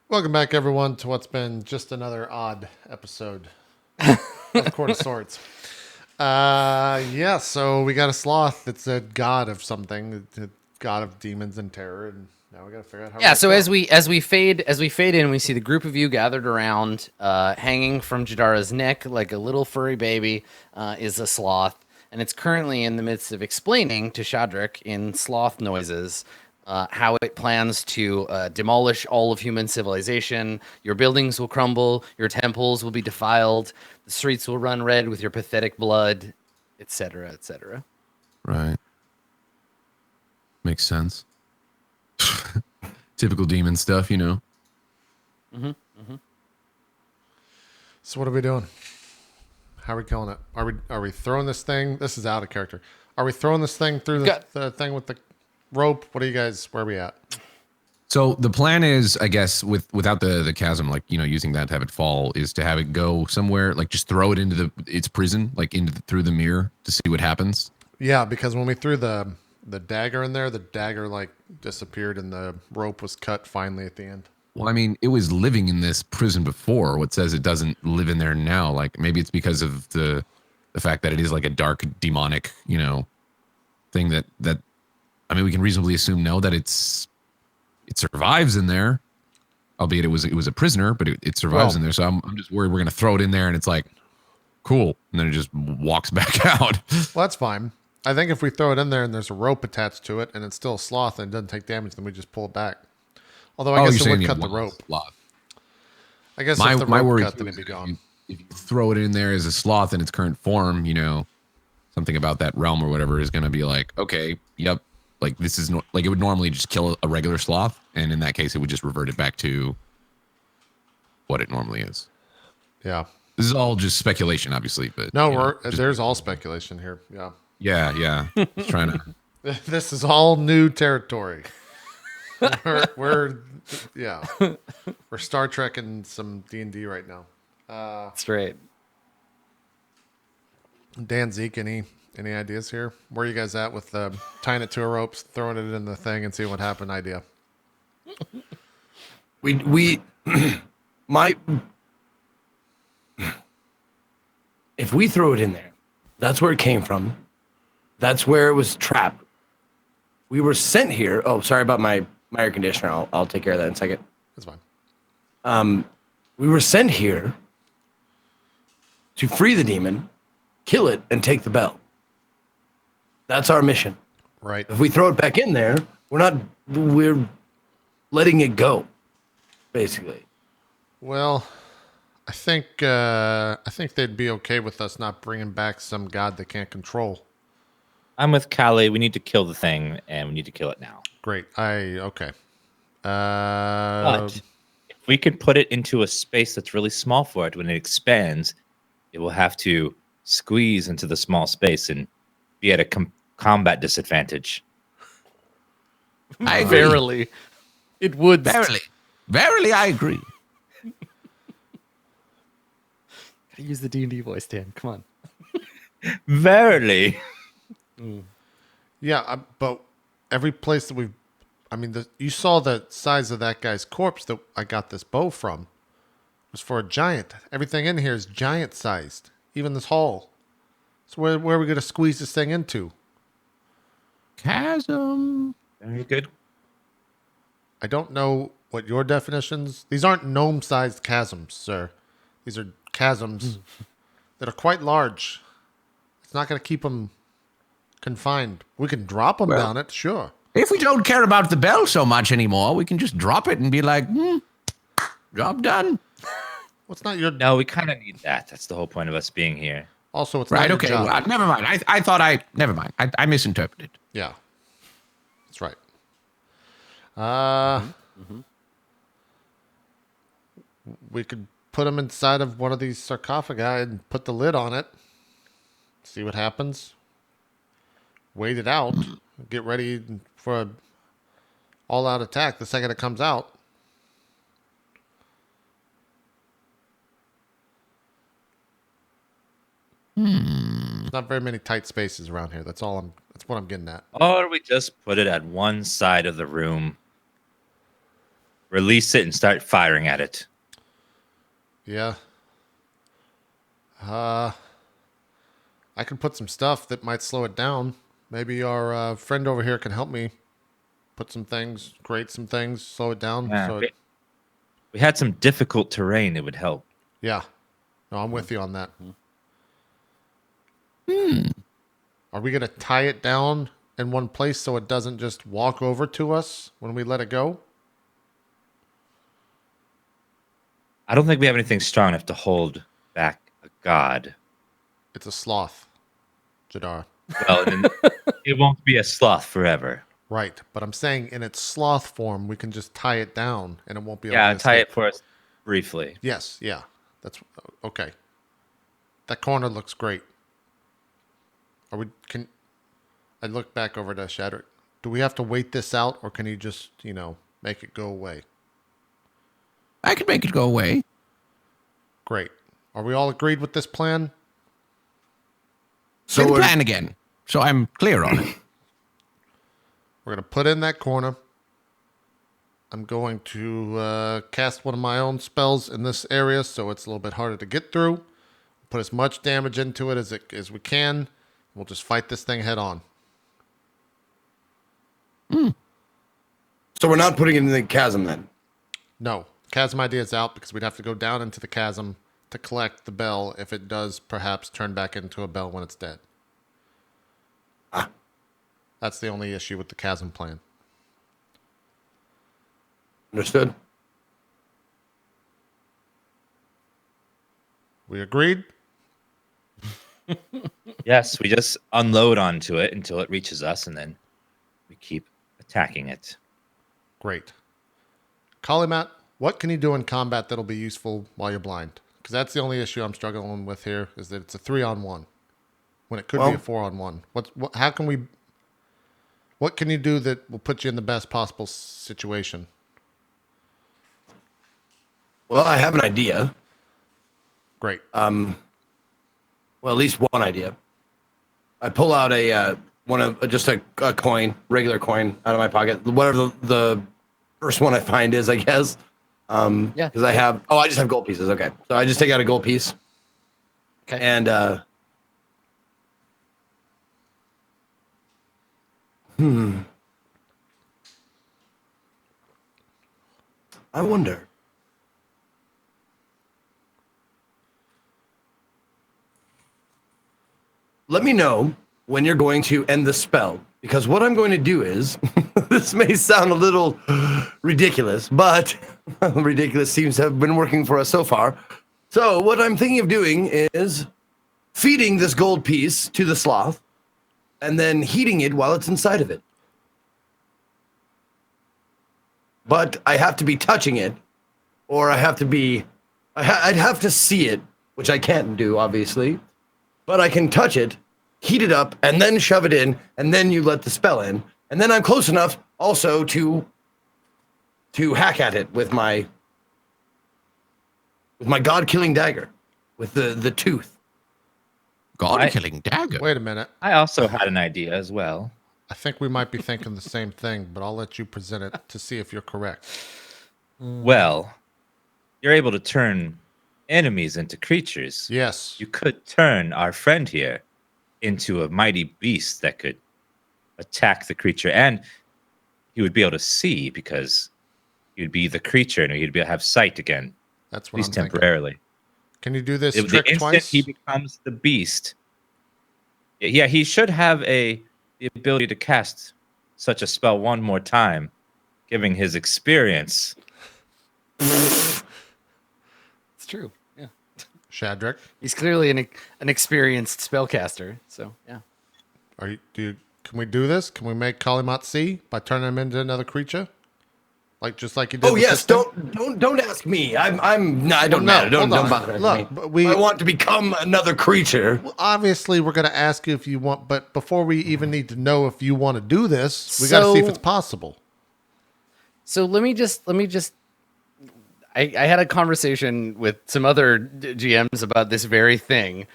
Welcome back, everyone, to what's been just another odd episode of Court of Swords. So we got a sloth that's a god of something, a god of demons and terror, and now we got to figure out how. Yeah. So as we fade in, we see the group of you gathered around, hanging from Jadara's neck like a little furry baby, is a sloth, and it's currently in the midst of explaining to Shadrik in sloth noises how it plans to demolish all of human civilization. Your buildings will crumble, your temples will be defiled, the streets will run red with your pathetic blood, etc., etc. Right. Makes sense. Typical demon stuff, you know. So what are we doing? How are we killing it? Are we throwing this thing? This is out of character. Are we throwing this thing through the thing with the rope? What are you guys? Where are we at? So the plan is, I guess, without the chasm, like, you know, using that to have it fall, is to have it go somewhere, like just throw it into its prison, like through the mirror to see what happens. Yeah, because when we threw the dagger in there, the dagger like disappeared and the rope was cut finally at the end. Well, I mean, it was living in this prison before. What says it doesn't live in there now? Like, maybe it's because of the fact that it is like a dark demonic, you know, thing that I mean, we can reasonably assume that it survives in there, albeit it was a prisoner, but it survives in there. So I'm just worried we're gonna throw it in there and it's like, cool, and then it just walks back out. Well, that's fine. I think if we throw it in there and there's a rope attached to it and it's still a sloth and it doesn't take damage, then we just pull it back. Although I guess it would cut the rope. Sloth. I guess if the rope cut, then it'd be if gone. If you throw it in there as a sloth in its current form, you know, something about that realm or whatever is going to be like, okay, yep, like this is like it would normally just kill a regular sloth, and in that case, it would just revert it back to what it normally is. Yeah. This is all just speculation, obviously, but no, there's all speculation here. Yeah. Yeah. Just trying to. This is all new territory. we're Star Trek and some D&D right now. That's right. Dan, Zeke, any ideas here? Where are you guys at with tying it to a rope, throwing it in the thing, and seeing what happened? Idea. If we throw it in there, that's where it came from. That's where it was trapped. We were sent here. Oh, sorry about my air conditioner. I'll take care of that in a second. That's fine. We were sent here to free the demon, kill it, and take the bell. That's our mission. Right. If we throw it back in there, we're letting it go, basically. Well, I think they'd be okay with us not bringing back some god they can't control. I'm with Callie. We need to kill the thing, and we need to kill it now. Great. Okay. But if we can put it into a space that's really small for it, when it expands, it will have to squeeze into the small space and be at a combat disadvantage. I agree. Verily, it would. Verily, I agree. Gotta use the D&D voice, Dan. Come on. Verily. Yeah, but every place that you saw the size of that guy's corpse that I got this bow from was for a giant. Everything in here is giant sized, even this hall. So where are we going to squeeze this thing into? Chasm. Very good. I don't know what your definitions. These aren't gnome-sized chasms, sir. These are chasms that are quite large. It's not going to keep them confined. We can drop them down it, sure. If we don't care about the bell so much anymore, we can just drop it and be like, job done. What's not your... No, we kind of need that. That's the whole point of us being here. Also, it's Right, not your okay. job. Never mind. Never mind. I misinterpreted. Yeah. That's right. We could put them inside of one of these sarcophagi and put the lid on it. See what happens. Wait it out. Get ready for an all-out attack the second it comes out. Not very many tight spaces around here. That's what I'm getting at. Or we just put it at one side of the room. release it and start firing at it. Yeah. I can put some stuff that might slow it down. Maybe our friend over here can help me put some things, create some things, slow it down. Yeah, So we had some difficult terrain. It would help. yeah. No, I'm with you on that. Are we going to tie it down in one place so it doesn't just walk over to us when we let it go? I don't think we have anything strong enough to hold back a god. It's a sloth, Jadar. Well, then it won't be a sloth forever. Right, but I'm saying in its sloth form, we can just tie it down and it won't be able Yeah, to tie escape. it for us briefly. Yes, yeah. That's okay. That corner looks great. I look back over to Shadrick. Do we have to wait this out or can you just, make it go away? I could make it go away. Great. Are we all agreed with this plan? So plan again, so I'm clear on it. We're going to put in that corner. I'm going to cast one of my own spells in this area so it's a little bit harder to get through. Put as much damage into it as we can. We'll just fight this thing head on. So we're not putting it in the chasm then? No. Chasm idea is out because we'd have to go down into the chasm to collect the bell if it does perhaps turn back into a bell when it's dead. That's the only issue with the chasm plan. Understood. We agreed? Yes, we just unload onto it until it reaches us, and then we keep attacking it. Great. Kalimat, what can you do in combat that'll be useful while you're blind? Because that's the only issue I'm struggling with here, is that it's a 3-on-1 when it could be a 4-on-1. What can you do that will put you in the best possible situation? Well, I have an idea. Great. Well, at least one idea. I pull out a coin, regular coin, out of my pocket. Whatever the first one I find is, I guess. Yeah. Because I just have gold pieces. Okay, so I just take out a gold piece. Okay. And I wonder. Let me know when you're going to end the spell, because what I'm going to do is, this may sound a little ridiculous, but ridiculous seems to have been working for us so far. So what I'm thinking of doing is feeding this gold piece to the sloth and then heating it while it's inside of it. But I have to be touching it, or I'd have to see it, which I can't do, obviously. But I can touch it, heat it up, and then shove it in, and then you let the spell in. And then I'm close enough also to hack at it with my god-killing dagger, with the tooth. God-killing dagger? Wait a minute. I also had an idea as well. I think we might be thinking the same thing, but I'll let you present it to see if you're correct. Well, you're able to turn enemies into creatures. Yes. You could turn our friend here into a mighty beast that could attack the creature, and he would be able to see because he'd be the creature and he'd have sight again, That's at what least I'm thinking. temporarily. Can you do this The trick instant twice? he becomes the beast, yeah, he should have the ability to cast such a spell one more time, giving his experience. It's true. Yeah. Shadrick, He's clearly an experienced spellcaster. So yeah. can we do this? Can we make Kalimat see by turning him into another creature? Just like you did. Oh with yes, this thing? don't ask me. I don't Well, matter. Don't hold on. bother Look, me. but we I want to become another creature. obviously we're going to ask you if you want, but before we even need to know if you want to do this, we got to see if So- it's possible. So let me just. I had a conversation with some other GMs about this very thing.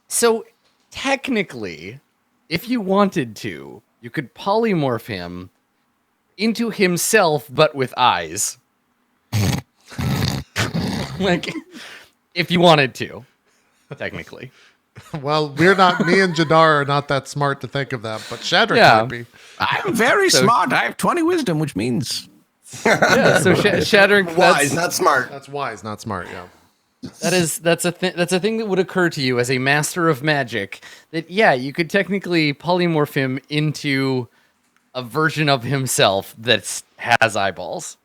So technically, if you wanted to, you could polymorph him into himself, but with eyes. Like, if you wanted to, technically. Well, we're not. Me and Jadar are not that smart to think of that, but Shadrach Yeah. might be. I'm very smart. I have 20 wisdom, which means Yeah, so Shadrach, Wise, not smart. That's wise, not smart. Yeah. that's a thing that would occur to you as a master of magic. That you could technically polymorph him into a version of himself that has eyeballs.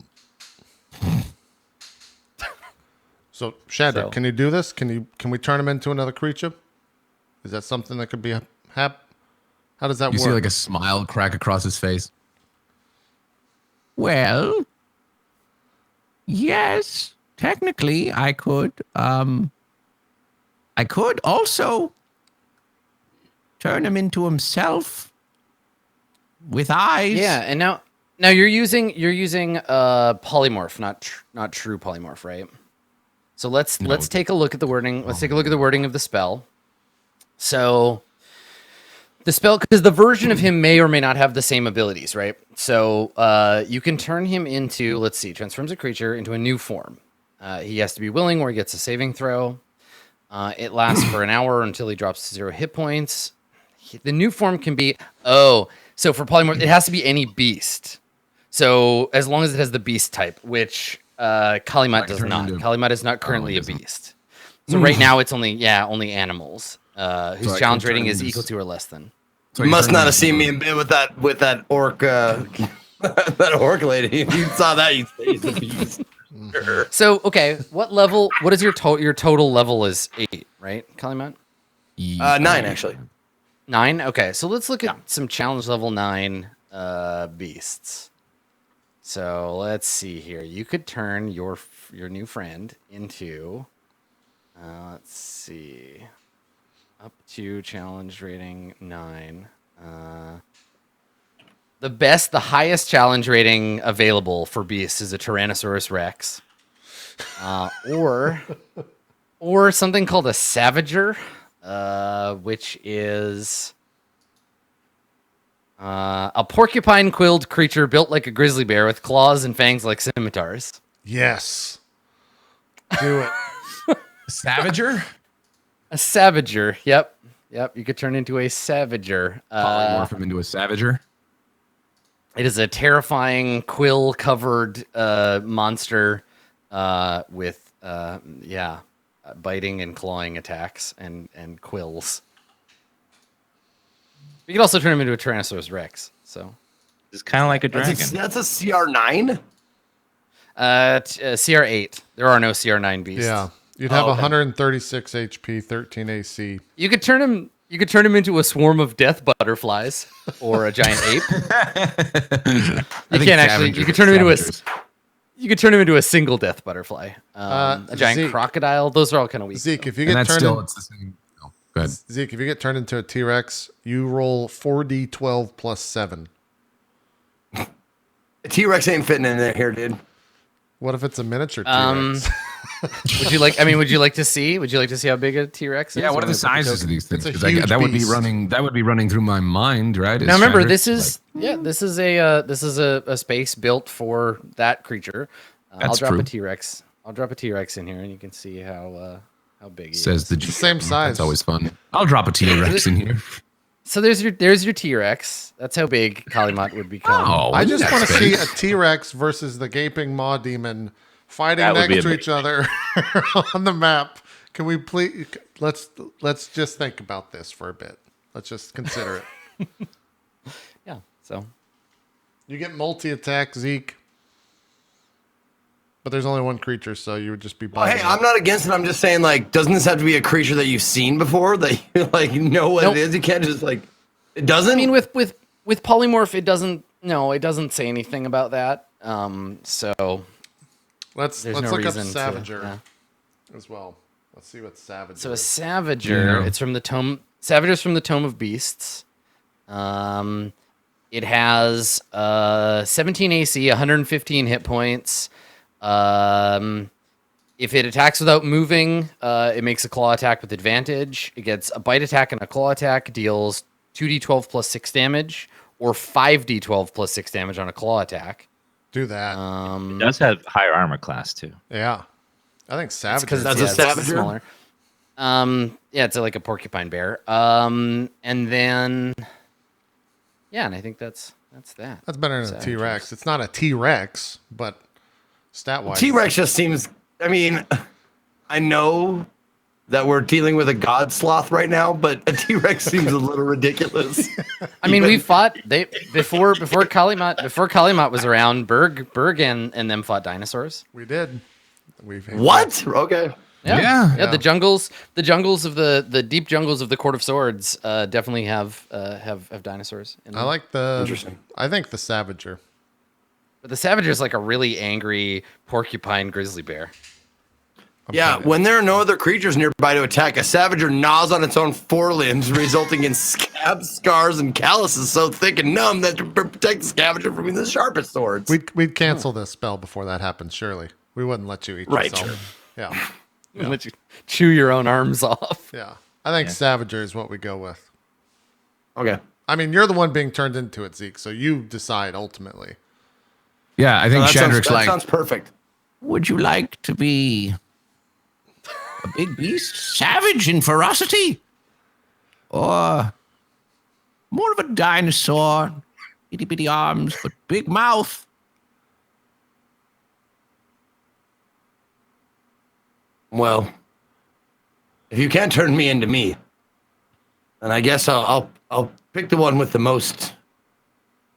So Shadrach, So- can you do this? Can we turn him into another creature? Is that something that could be How does that you work? see like a smile crack across his face. Well, yes, technically I could. I could also turn him into himself with eyes. Yeah, and now you're using polymorph, not true polymorph, right? So let's take a look at the wording. Let's take a look at the wording of the spell. So the spell, because the version of him may or may not have the same abilities, right? So you can turn him into, let's see, transforms a creature into a new form. He has to be willing, or he gets a saving throw. It lasts for an hour until he drops to 0 hit points. The new form can be so for polymorph, it has to be any beast. So as long as it has the beast type, which Kalimat does turn not. into- Kalimat is not currently a doesn't. beast. So right now it's only animals whose I challenge can rating turn is into equal to or less than. So You I must turn not him have seen into- me in bed with that orc. That orc lady. If you saw that, you'd say he's a beast. So okay, what is your total level is 8, right, Kalimat? 9 actually. 9? Okay, so let's look at some challenge level 9 beasts. So let's see here. You could turn your new friend into let's see, up to challenge rating 9. The highest challenge rating available for beasts is a Tyrannosaurus Rex, or something called a Savager, which is a porcupine-quilled creature built like a grizzly bear with claws and fangs like scimitars. Yes. Do it. Savager? A Savager, yep. You could turn into a Savager. Polymorph him into a Savager? It is a terrifying quill-covered monster with biting and clawing attacks and quills. You can also turn him into a Tyrannosaurus Rex. So It's kind of like a dragon. That's a CR9. CR8. There are no CR9 beasts. Yeah. You'd have Oh, okay. 136 HP, 13 AC. You could turn him into a swarm of death butterflies or a giant ape. You can't actually. You could turn him into a single death butterfly. A giant Zeke. crocodile. Those are all kind of weak. Zeke, if you And get that's turned still, it's the same. Oh, go ahead. Zeke, if you get turned into a T-Rex, you roll 4d12 plus 7. T-Rex ain't fitting in there here, dude. What if it's a miniature Um, T-Rex? Would you like? I mean, would you like to see? Would you like to see how big a T-Rex is? Yeah, what are Or the sizes of these things? It's a 'Cause huge that would be beast. running. That would be running through my mind, right? Now remember, Shadrach? this is a space built for that creature. I'll That's drop true. a T-Rex. I'll drop a T-Rex in here, and you can see how big he Says is. the same size. That's always fun. I'll drop a T-Rex in here. So there's your T-Rex. That's how big Kalimat would become. Oh, I just want to see space. a T-Rex versus the gaping maw demon fighting That would be next to each other on the map. Can we please let's just think about this for a bit. Let's just consider it. Yeah. So You get multi-attack, Zeke. But there's only one creature, so you would just be Well, biting hey, it. I'm not against it. I'm just saying, like, doesn't this have to be a creature that you've seen before that you like know what Nope. it is? You can't just like. It doesn't. I mean, with polymorph, it doesn't say anything about that. So Let's there's look no up reason Savager to. as well. Let's see what Savager So a is. Savager, Yeah. it's from the tome. Savager's from the Tome of Beasts. It has 17 AC, 115 hit points. If it attacks without moving, it makes a claw attack with advantage. It gets a bite attack and a claw attack, deals 2d12 plus 6 damage, or 5d12 plus 6 damage on a claw attack. Do that. It does have higher armor class too. Yeah. I think Savage. Because That's a Savager? smaller. Yeah, it's like a porcupine bear. And then, yeah, and I think that's that. That's better than a Savagers. T-Rex. It's not a T-Rex, but stat-wise. T-Rex just seems. I mean, I know that we're dealing with a god sloth right now, but a T-Rex seems a little ridiculous. I mean, we fought before Kalimat was around. Berg and them fought dinosaurs. We did. What? Okay. Yeah. The jungles of the deep jungles of the Court of Swords definitely have dinosaurs. In them. I like the. Interesting. I think the Savager. But the Savager is like a really angry porcupine grizzly bear. Yeah, when there are no other creatures nearby to attack, a Savager gnaws on its own forelimbs, resulting in scabs, scars, and calluses so thick and numb that to protect the Scavenger from the sharpest swords. We'd cancel this spell before that happens. Surely we wouldn't let you eat Right, yourself. Yeah, Let you chew your own arms off. yeah. I think Savager is what we go with. Okay. I mean, you're the one being turned into it, Zeke. So you decide ultimately. Yeah, I think Shadrick's that like, sounds perfect. would you like to be a big beast, savage in ferocity? Or more of a dinosaur, itty bitty arms, but big mouth? Well, if you can't turn me into me, then I guess I'll pick the one with the most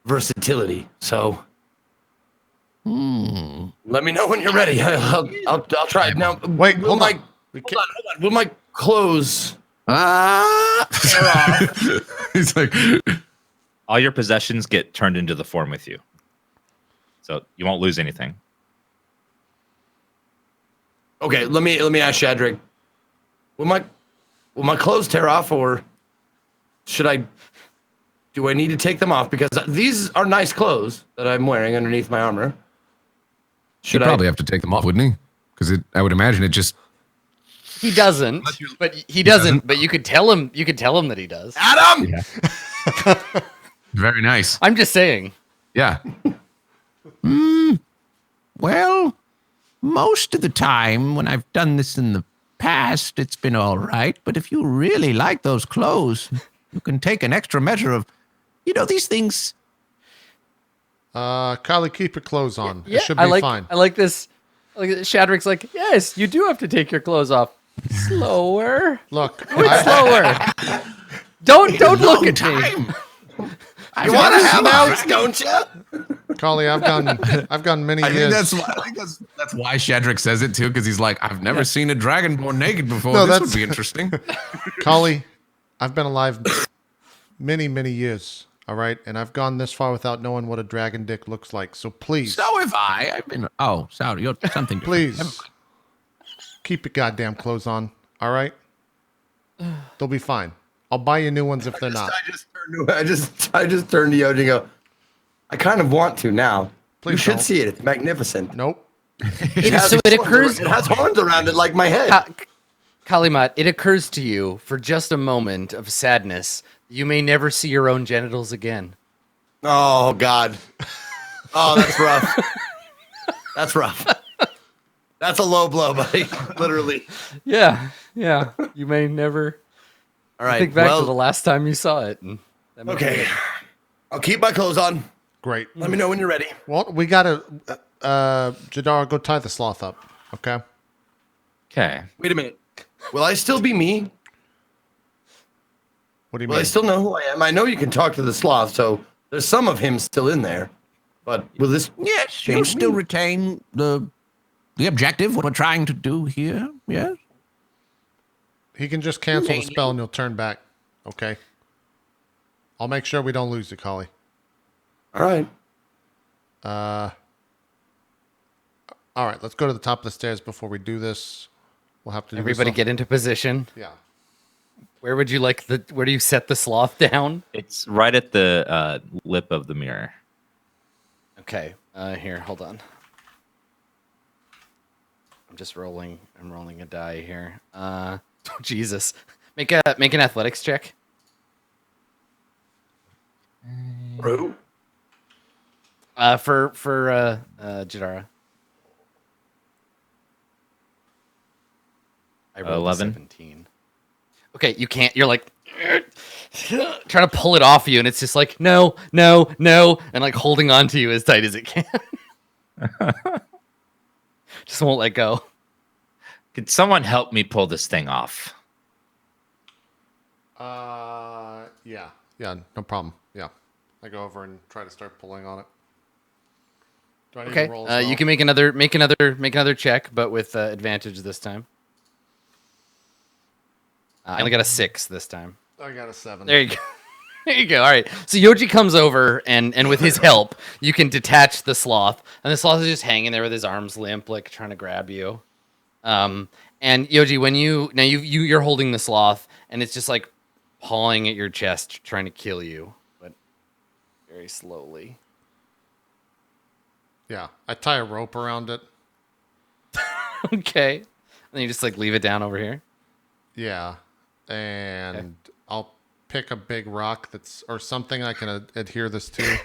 versatility. So let me know when you're ready. I'll try it now. Wait, will hold my, on. hold on. Will my clothes Ah! tear off? He's like, All your possessions get turned into the form with you, so you won't lose anything. Okay, let me ask Shadrick. Will my clothes tear off, or do I need to take them off? Because these are nice clothes that I'm wearing underneath my armor. he'd probably have to take them off, wouldn't he? Because I would imagine it just. He doesn't, but he doesn't. But you could tell him. You could tell him that he does. Adam? Very nice. I'm just saying. Yeah. Well, most of the time when I've done this in the past, it's been all right. But if you really like those clothes, you can take an extra measure of, these things. Kylie, keep your clothes on. Yeah, It should be fine. I like this. Shadrick's like, yes, you do have to take your clothes off. Slower. Look, Do it slower. Don't look at me. You want to have out, don't you? Kylie, I've gone many I years. think that's why Shadrick says it too, because he's like, I've never seen a dragonborn naked before. No, This that's- would be interesting. Kylie, I've been alive many, many years. All right, and I've gone this far without knowing what a dragon dick looks like. So please, So have I. I've been. Oh, sorry. You're something. different. please, keep your goddamn clothes on. All right, they'll be fine. I'll buy you new ones if they're not. I just turned to Yoji and go, I kind of want to now. Please you should don't. see it. It's magnificent. Nope. It has So it horns occurs. It has horns around it like my head. Kalimat, it occurs to you for just a moment of sadness, you may never see your own genitals again. Oh, God. Oh, that's rough. That's rough. That's a low blow, buddy. Literally. Yeah. You may never All right. think back well, to the last time you saw it. And that may okay. be it. I'll keep my clothes on. Great. Let me know when you're ready. Well, we gotta. Jadar, go tie the sloth up. Okay. Okay. Wait a minute. Will I still be me? What do you Will mean? I still know who I am? I know you can talk to the sloth, so there's some of him still in there. But will this Yes, you change still me? retain the objective. What we're trying to do here. Yes. He can just cancel the spell and you'll turn back. Okay. I'll make sure we don't lose you, Collie. All right. All right, let's go to the top of the stairs before we do this. We'll have to do Everybody this. get into position. Yeah. Where would you like where do you set the sloth down? It's right at the lip of the mirror. Okay. Here, hold on. I'm rolling a die here. Oh, Jesus. Make an athletics check. Bro. For Jadara. I rolled 11. 17. Okay, you can't. You're like trying to pull it off you, and it's just like no, no, no, and like holding on to you as tight as it can. Just won't let go. Could someone help me pull this thing off? Yeah, no problem. Yeah, I go over and try to start pulling on it. Do I need Okay, to roll as well? you can make another check, but with advantage this time. I only got a 6 this time. I got a 7. There you go. There you go. All right. So Yoji comes over, and with his help, you can detach the sloth, and the sloth is just hanging there with his arms limp, like trying to grab you. And Yoji, when you're holding the sloth, and it's just like pawing at your chest, trying to kill you, but very slowly. Yeah, I tie a rope around it. Okay. And then you just like leave it down over here. Yeah, and I'll pick a big rock or something I can adhere this to,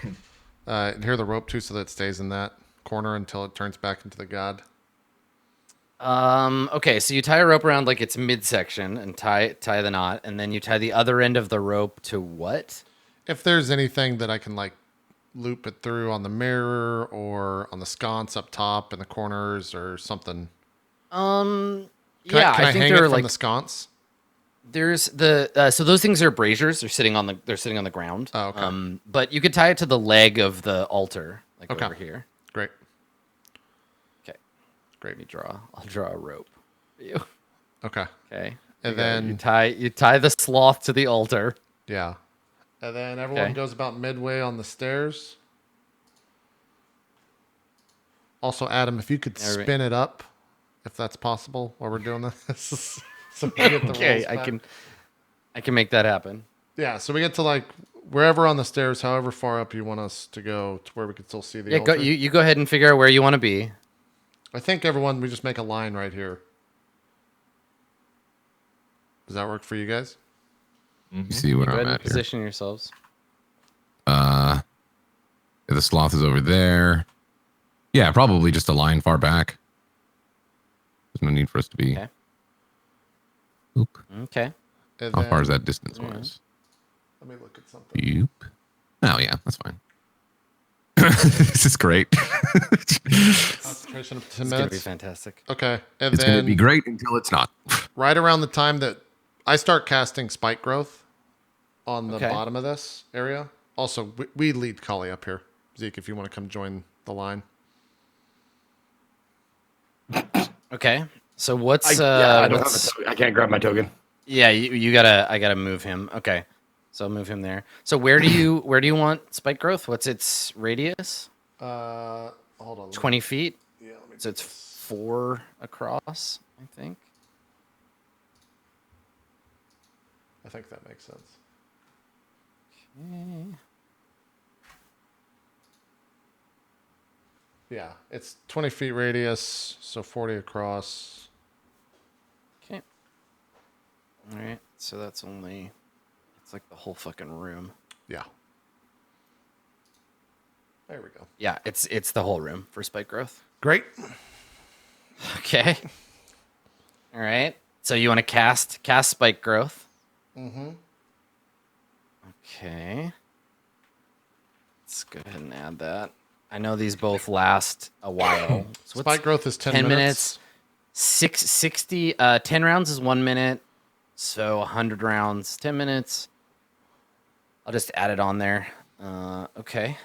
adhere the rope to, so that it stays in that corner until it turns back into the god. Okay, so you tie a rope around like its midsection and tie the knot, and then you tie the other end of the rope to what? If there's anything that I can like loop it through on the mirror or on the sconce up top in the corners or something. I Can I think hang it they're from like the sconce? there's the so those things are braziers. They're sitting on the ground. Oh, okay. But you could tie it to the leg of the altar, like Okay. over here. Great. Okay, Great. I'll draw a rope for you. Okay. Okay, And you then tie the sloth to the altar. yeah. And then everyone Okay. goes about midway on the stairs. Also, Adam, if you could Everybody- spin it up, if that's possible, while we're doing this. So we get the Okay, rolls I back. can make that happen. Yeah, so we get to like wherever on the stairs, however far up you want us to go, to where we can still see the Yeah, altar. you go ahead and figure out where you want to be. I think everyone, we just make a line right here. Does that work for you guys? You see where Go I'm ahead and at here. position yourselves. The sloth is over there. Yeah, probably just a line far back. There's no need for us to be. Okay. Oop. Okay. And How far is then- that distance wise? Let me look at something. Oop. Oh yeah, that's fine. This is great. Concentration of 10 It's gonna be minutes. fantastic. Okay, and It's then gonna be great until it's not. right around the time that I start casting spike growth on the Okay. bottom of this area. Also, we lead Kali up here. Zeke, if you want to come join the line. Okay. So what's I don't have a what's token. I can't grab my token. yeah, I gotta move him. Okay. So I'll move him there. So where do you want spike growth? What's its radius? Hold on. 20 feet. Yeah, let me So it's 4 across, I think. I think that makes sense. Yeah, it's 20 feet radius, so 40 across. Okay. All right. So that's only it's like the whole fucking room. Yeah. There we go. Yeah, it's the whole room for spike growth. Great. Okay. All right. So you want to cast spike growth? Mm-hmm. Okay. Let's go ahead and add that. I know these both last a while. So Spike growth is 10 minutes. 10 rounds is 1 minute. So 100 rounds, 10 minutes. I'll just add it on there. Okay.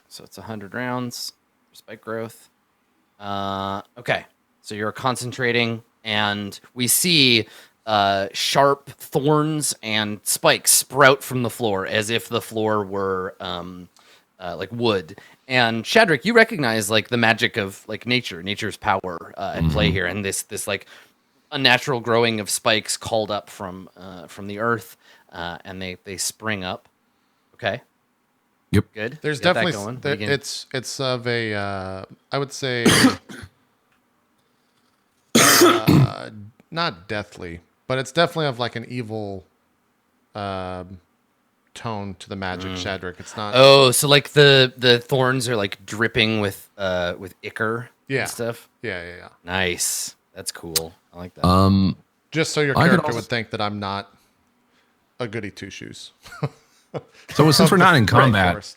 So it's 100 rounds for spike growth. Okay. So you're concentrating, and we see sharp thorns and spikes sprout from the floor as if the floor were like wood. And Shadrach, you recognize like the magic of like nature's power at play here, and this like unnatural growing of spikes called up from the earth, and they spring up. Okay. Yep. Good. There's Get that definitely going. there, We can- it's of a I would say not deathly, but it's definitely of like an evil tone to the magic, Shadrick. It's not. Oh, so like the thorns are like dripping with ichor Yeah. and stuff. Yeah. Nice. That's cool. I like that. Just so your I could character also- would think that I'm not a goody two shoes. So since we're not in combat, forest.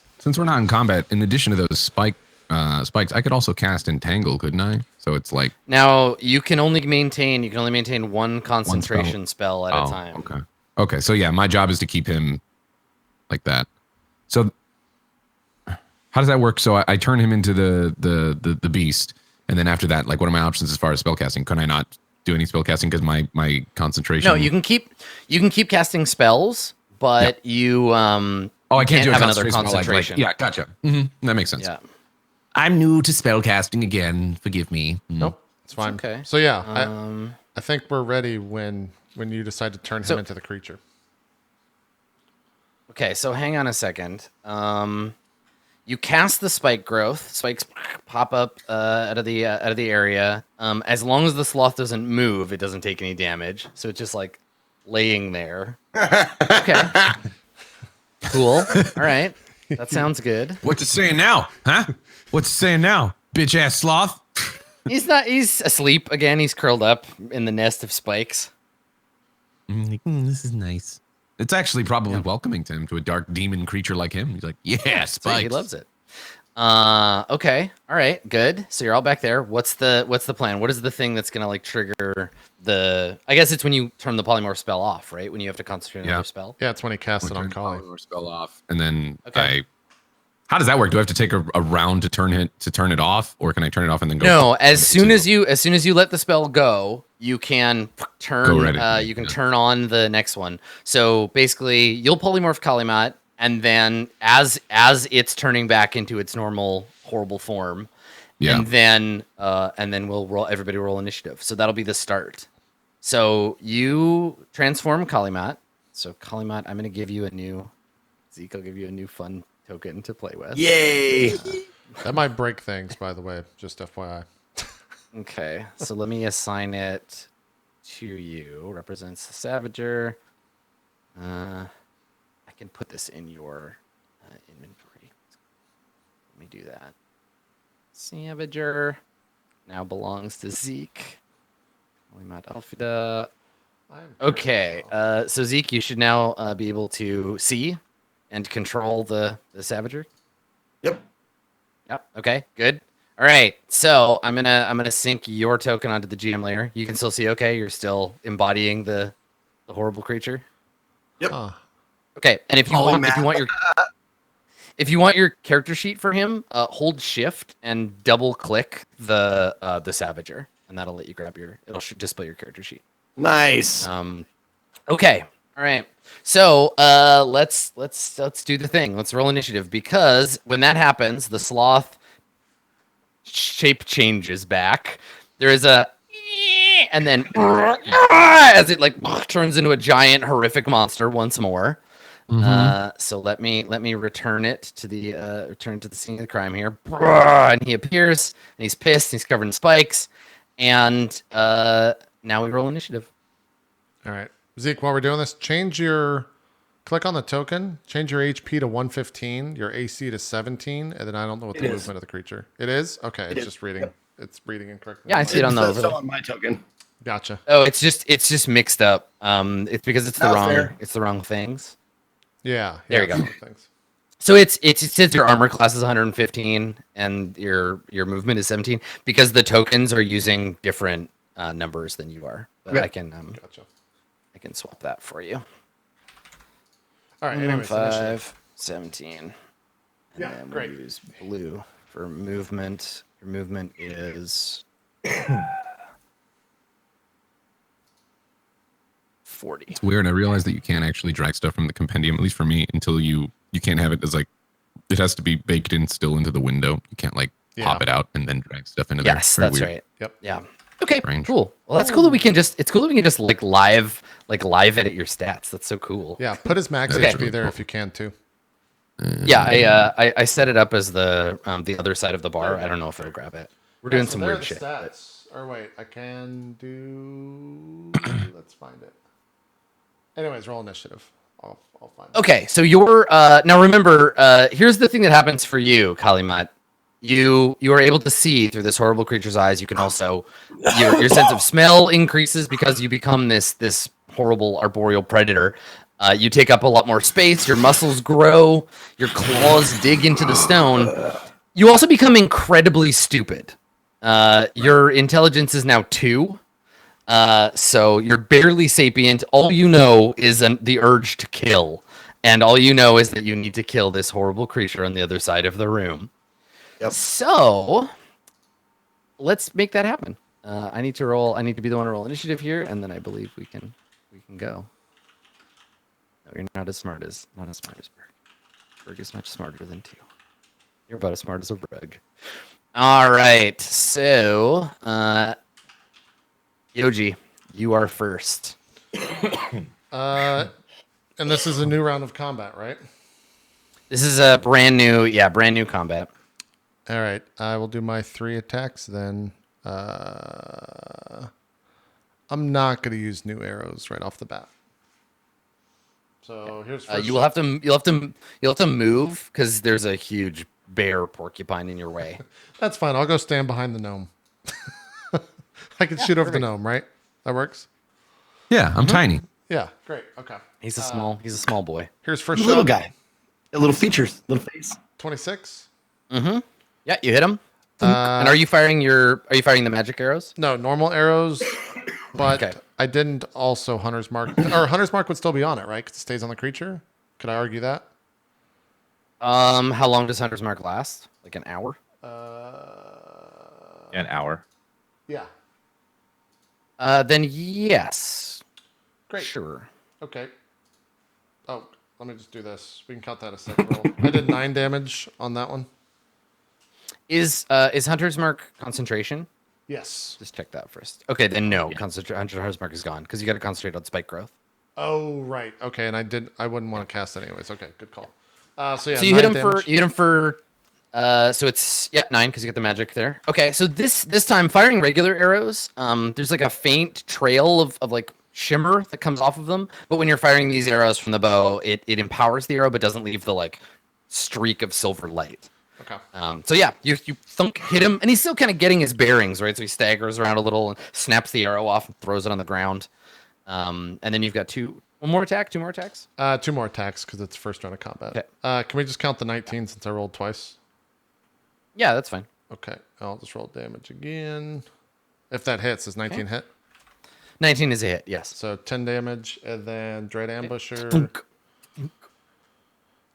in addition to those spikes, I could also cast Entangle, couldn't I? So it's like Now you can only maintain one concentration spell at a time. Okay. So yeah, my job is to keep him like that. So how does that work? So I turn him into the beast, and then after that, like, what are my options as far as spellcasting? Can I not do any spellcasting because my concentration? No, you can keep casting spells, but you I can't do a have another concentration spell, concentration. yeah, gotcha. That makes sense. Yeah. I'm new to spellcasting again. Forgive me. Nope, it's fine. okay. So yeah, I think we're ready when you decide to turn him into the creature. Okay, so hang on a second. You cast the spike growth. Spikes pop up out of the area. As long as the sloth doesn't move, it doesn't take any damage. So it's just like laying there. Okay. Cool. All right. That sounds good. What you saying now, huh? What's you saying now, bitch ass sloth? He's not. He's asleep again. He's curled up in the nest of spikes. This is nice. It's actually probably welcoming to him, to a dark demon creature like him. He's like, yeah, spikes. He loves it. Okay. All right. Good. So you're all back there. What's the plan? What is the thing that's gonna like trigger the? I guess it's when you turn the polymorph spell off, right? When you have to concentrate on another spell. Yeah, it's when he casts it on Kali. Or spell off, and then Okay. How does that work? Do I have to take a round to turn it off, or can I turn it off and then go? No. As soon as you let the spell go, you can turn. You can turn on the next one. So basically, you'll polymorph Kalimat, and then as it's turning back into its normal horrible form, and then we'll roll. Everybody roll initiative. So that'll be the start. So you transform Kalimat. So Kalimat, I'm going to give you a new. Zeke, I'll give you a new fun token to play with. Yay! That might break things, by the way. Just FYI. Okay, so let me assign it to you. Represents the Savager. I can put this in your inventory. Let me do that. Savager now belongs to Zeke. Kalimat Alfida. Okay, so Zeke, you should now be able to see and control the Savager. Yep. Yep. Okay. Good. All right. So I'm gonna sync your token onto the GM layer. You can still see. Okay. You're still embodying the horrible creature. Yep. Okay. And if you want your character sheet for him, hold Shift and double click the Savager, and that'll let you grab it'll display your character sheet. Nice. Okay. All right. So let's do the thing. Let's roll initiative, because when that happens, the sloth shape changes back. There is a and then as it like turns into a giant horrific monster once more. So let me return it to the scene of the crime here. And he appears and he's pissed. And he's covered in spikes, and now we roll initiative. All right. Zeke, while we're doing this, click on the token, change your HP to 115, your AC to 17, and then I don't know what the movement of the creature. It is? Okay, it's just reading. It's reading incorrectly. Yeah, I see it on the It's still on my token. Gotcha. Oh, it's just mixed up. It's because it's Fair. the wrong things. Yeah. There you go. Thanks. So it says your armor class is 115 and your movement is 17 because the tokens are using different numbers than you are. But I can Gotcha. I can swap that for you. All right. Anyways, 5, 17. And Yeah, then great. we'll use blue for movement. Your movement is 40. It's weird. I realized that you can't actually drag stuff from the compendium, at least for me, until you can't have it as like, it has to be baked in still into the window. You can't like pop it out and then drag stuff into there. Yes, Very that's weird. right. Yep. Yeah. Okay. Strange. Cool. Well, that's cool that we can just. It's cool that we can just live edit your stats. That's so cool. Yeah, put his max Okay. HP there if you can too. Yeah. I set it up as the other side of the bar. I don't know if it'll grab it. We're doing some weird shit. but- Stats. Or wait, I can do. Let's find it. Anyways, roll initiative. I'll find. Okay, so you're now remember. Here's the thing that happens for you, Kalimat. You are able to see through this horrible creature's eyes. You can also your sense of smell increases because you become this horrible arboreal predator. You take up a lot more space. Your muscles grow. Your claws dig into the stone. You also become incredibly stupid. Your intelligence is now 2. So you're barely sapient. All you know is the urge to kill. And all you know is that you need to kill this horrible creature on the other side of the room. Yep. So let's make that happen. I need to be the one to roll initiative here, and then I believe we can go. No, you're not as smart as Berg. Berg is much smarter than 2. You're about as smart as a rug. All right, so Yoji, you are first. And this is a new round of combat, right? This is a brand new combat. All right, I will do my 3 attacks then. I'm not going to use new arrows right off the bat. So here's first You'll have to move because there's a huge bear porcupine in your way. That's fine. I'll go stand behind the gnome. I can shoot over the gnome, right? That works. Yeah, I'm tiny. Yeah, great. Okay. He's a small boy. Here's first Little shot. guy. Got little features, little face. 26. Yeah, you hit him. And are you firing the magic arrows? No, normal arrows, but Okay. I didn't also Hunter's Mark. Or Hunter's Mark would still be on it, right? Because it stays on the creature. Could I argue that? How long does Hunter's Mark last? Like an hour? An hour. Yeah. Then yes. Great. Sure. Okay. Oh, let me just do this. We can count that as second roll. I did 9 damage on that one. Is Hunter's Mark concentration? Yes. Just check that first. Okay, then no. Hunter's Mark is gone because you got to concentrate on spike growth. Oh, right. Okay, and I wouldn't want to cast it anyways. Okay, good call. So yeah, So you hit 9 him damage. for so it's 9 because you get the magic there. Okay, so this time firing regular arrows, there's like a faint trail of like shimmer that comes off of them, but when you're firing these arrows from the bow, it empowers the arrow but doesn't leave the like streak of silver light. Okay. So yeah, you thunk, hit him, and he's still kind of getting his bearings, right? So he staggers around a little and snaps the arrow off and throws it on the ground. And then you've got two more attacks. 2 more attacks because it's first round of combat. Okay. Can we just count the 19 since I rolled twice? Yeah, that's fine. Okay, I'll just roll damage again. If that hits, is 19 hit? 19 is a hit, yes. So 10 damage, and then Dread Ambusher. Thunk.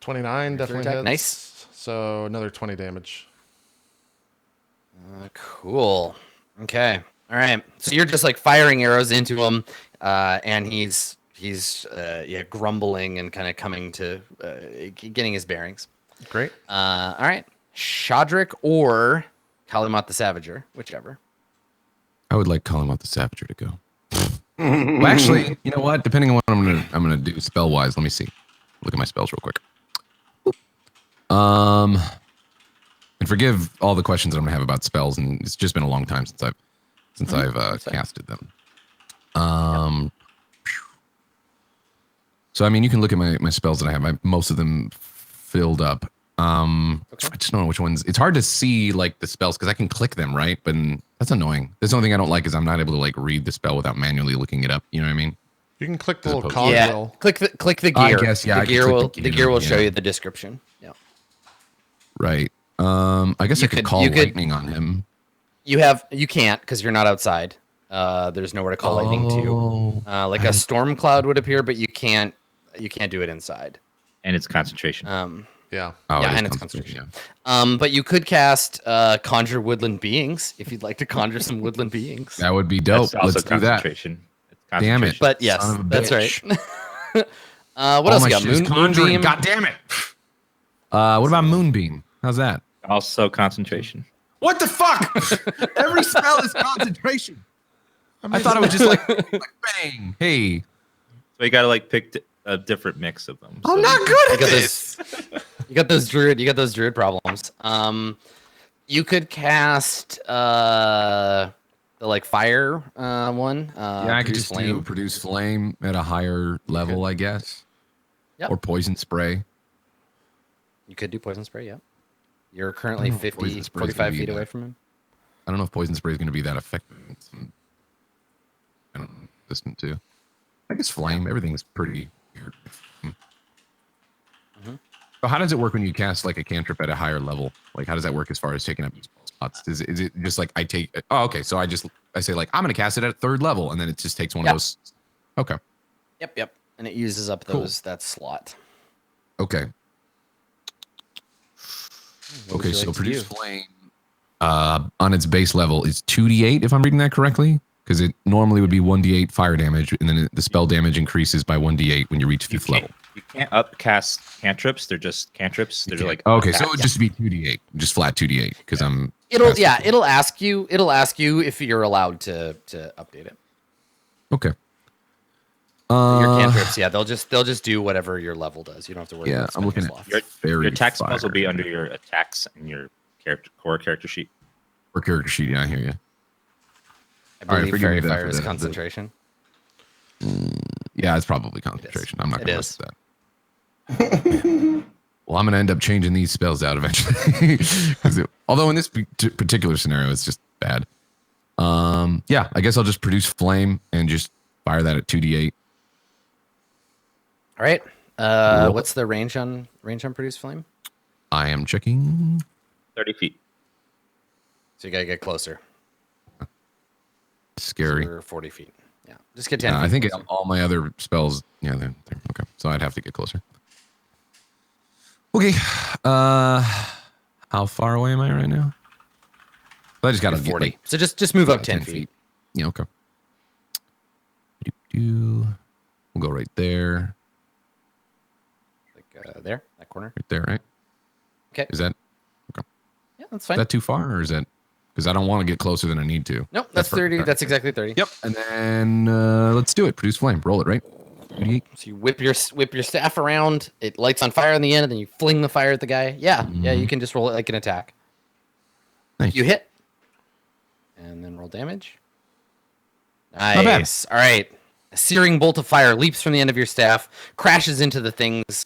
29 definitely attack, hits. nice. So another 20 damage. Cool. Okay. All right. So you're just like firing arrows into him, and he's grumbling and kind of coming to getting his bearings. Great. All right. Shadrick or Kalimat the Savager, whichever. I would like Kalimat the Savager to go. Well, actually, you know what? Depending on what I'm gonna do spell wise, let me see. Look at my spells real quick. And forgive all the questions I'm gonna have about spells, and it's just been a long time since I've casted them. So I mean, you can look at my spells that I have. Most of them filled up. I just don't know which ones. It's hard to see like the spells because I can click them, right? But that's annoying. That's the only thing I don't like is I'm not able to like read the spell without manually looking it up. You know what I mean? You can click the little opposed- cog Yeah. wheel. Click the gear. I guess, yeah, I The can gear click will the gear, show yeah. you the description. Yeah. Right. I guess You I could could- call you could- lightning on him. You can't because you're not outside. There's nowhere to call lightning to. Like a storm cloud would appear, but you can't do it inside. And it's concentration. Yeah. Oh, Yeah, it is and it's concentration. But you could cast conjure woodland beings if you'd like to conjure some woodland beings. That would be dope. That's also Let's do that. concentration. It's Damn it. concentration. But yes, Son of a that's bitch. right. What else you got? Moonbeam. God damn it. What about Moonbeam? How's that? Also concentration. What the fuck? Every spell is concentration. I thought it was just like bang. Hey. So you gotta like pick a different mix of them. I'm So not you- good at You got this. You got those druid problems. You could cast the like fire one. Yeah, I could Produce just do produce flame at a higher level, I guess. Yep. Or poison spray. You could do poison spray, yeah. You're currently 50, 45 feet away from him. I don't know if poison spray is going to be that effective. I don't know, distant too. I guess flame. Everything's pretty weird. So how does it work when you cast like a cantrip at a higher level? Like how does that work as far as taking up spots? Is it just like I take? Oh, okay. So I say like I'm going to cast it at 3rd level, and then it just takes one of those. Okay. Yep. And it uses up that slot. Okay. What would you So like to produce do? flame on its base level is 2d8 if I'm reading that correctly, because it normally would be 1d8 fire damage, and then the spell damage increases by 1d8 when you reach 5th level. You can't upcast cantrips. They're just cantrips. They're like Okay, so it would just be 2d8, just flat 2d8, because I'm. It'll ask you if you're allowed to update it. Okay. Your cantrips, they'll just do whatever your level does. You don't have to worry. Yeah, about I'm looking slots. at your attack spells will be under your attacks in your core character sheet. Or character sheet. Yeah, I hear you. I All right, believe forgive fairy me then fire for is the- concentration. Yeah, it's probably concentration. I'm not It going to is. mess with that. Well, I'm going to end up changing these spells out eventually. Although in this particular scenario, it's just bad. Yeah, I guess I'll just produce flame and just fire that at 2d8. All right. What's the range on produce flame? I am checking. 30 feet. So you gotta get closer. Scary. So we're 40 feet. Yeah, just get 10. I feet think closer. all my other spells. Yeah, they're okay. So I'd have to get closer. Okay. How far away am I right now? I just got to You're get 40. like, So just move up 10 feet. Yeah. Okay. We'll go right there. Like there, that corner. Right there, right? Okay. Is that Yeah, that's is fine. that too far, or is that because I don't want to get closer than I need to? Nope, that's 30. That's exactly 30. Yep. And then let's do it. Produce flame. Roll it, right? 88. So you whip your staff around. It lights on fire in the end, and then you fling the fire at the guy. Yeah, you can just roll it like an attack. Nice. You hit, and then roll damage. Not bad. Nice. All right. A searing bolt of fire leaps from the end of your staff, crashes into the thing's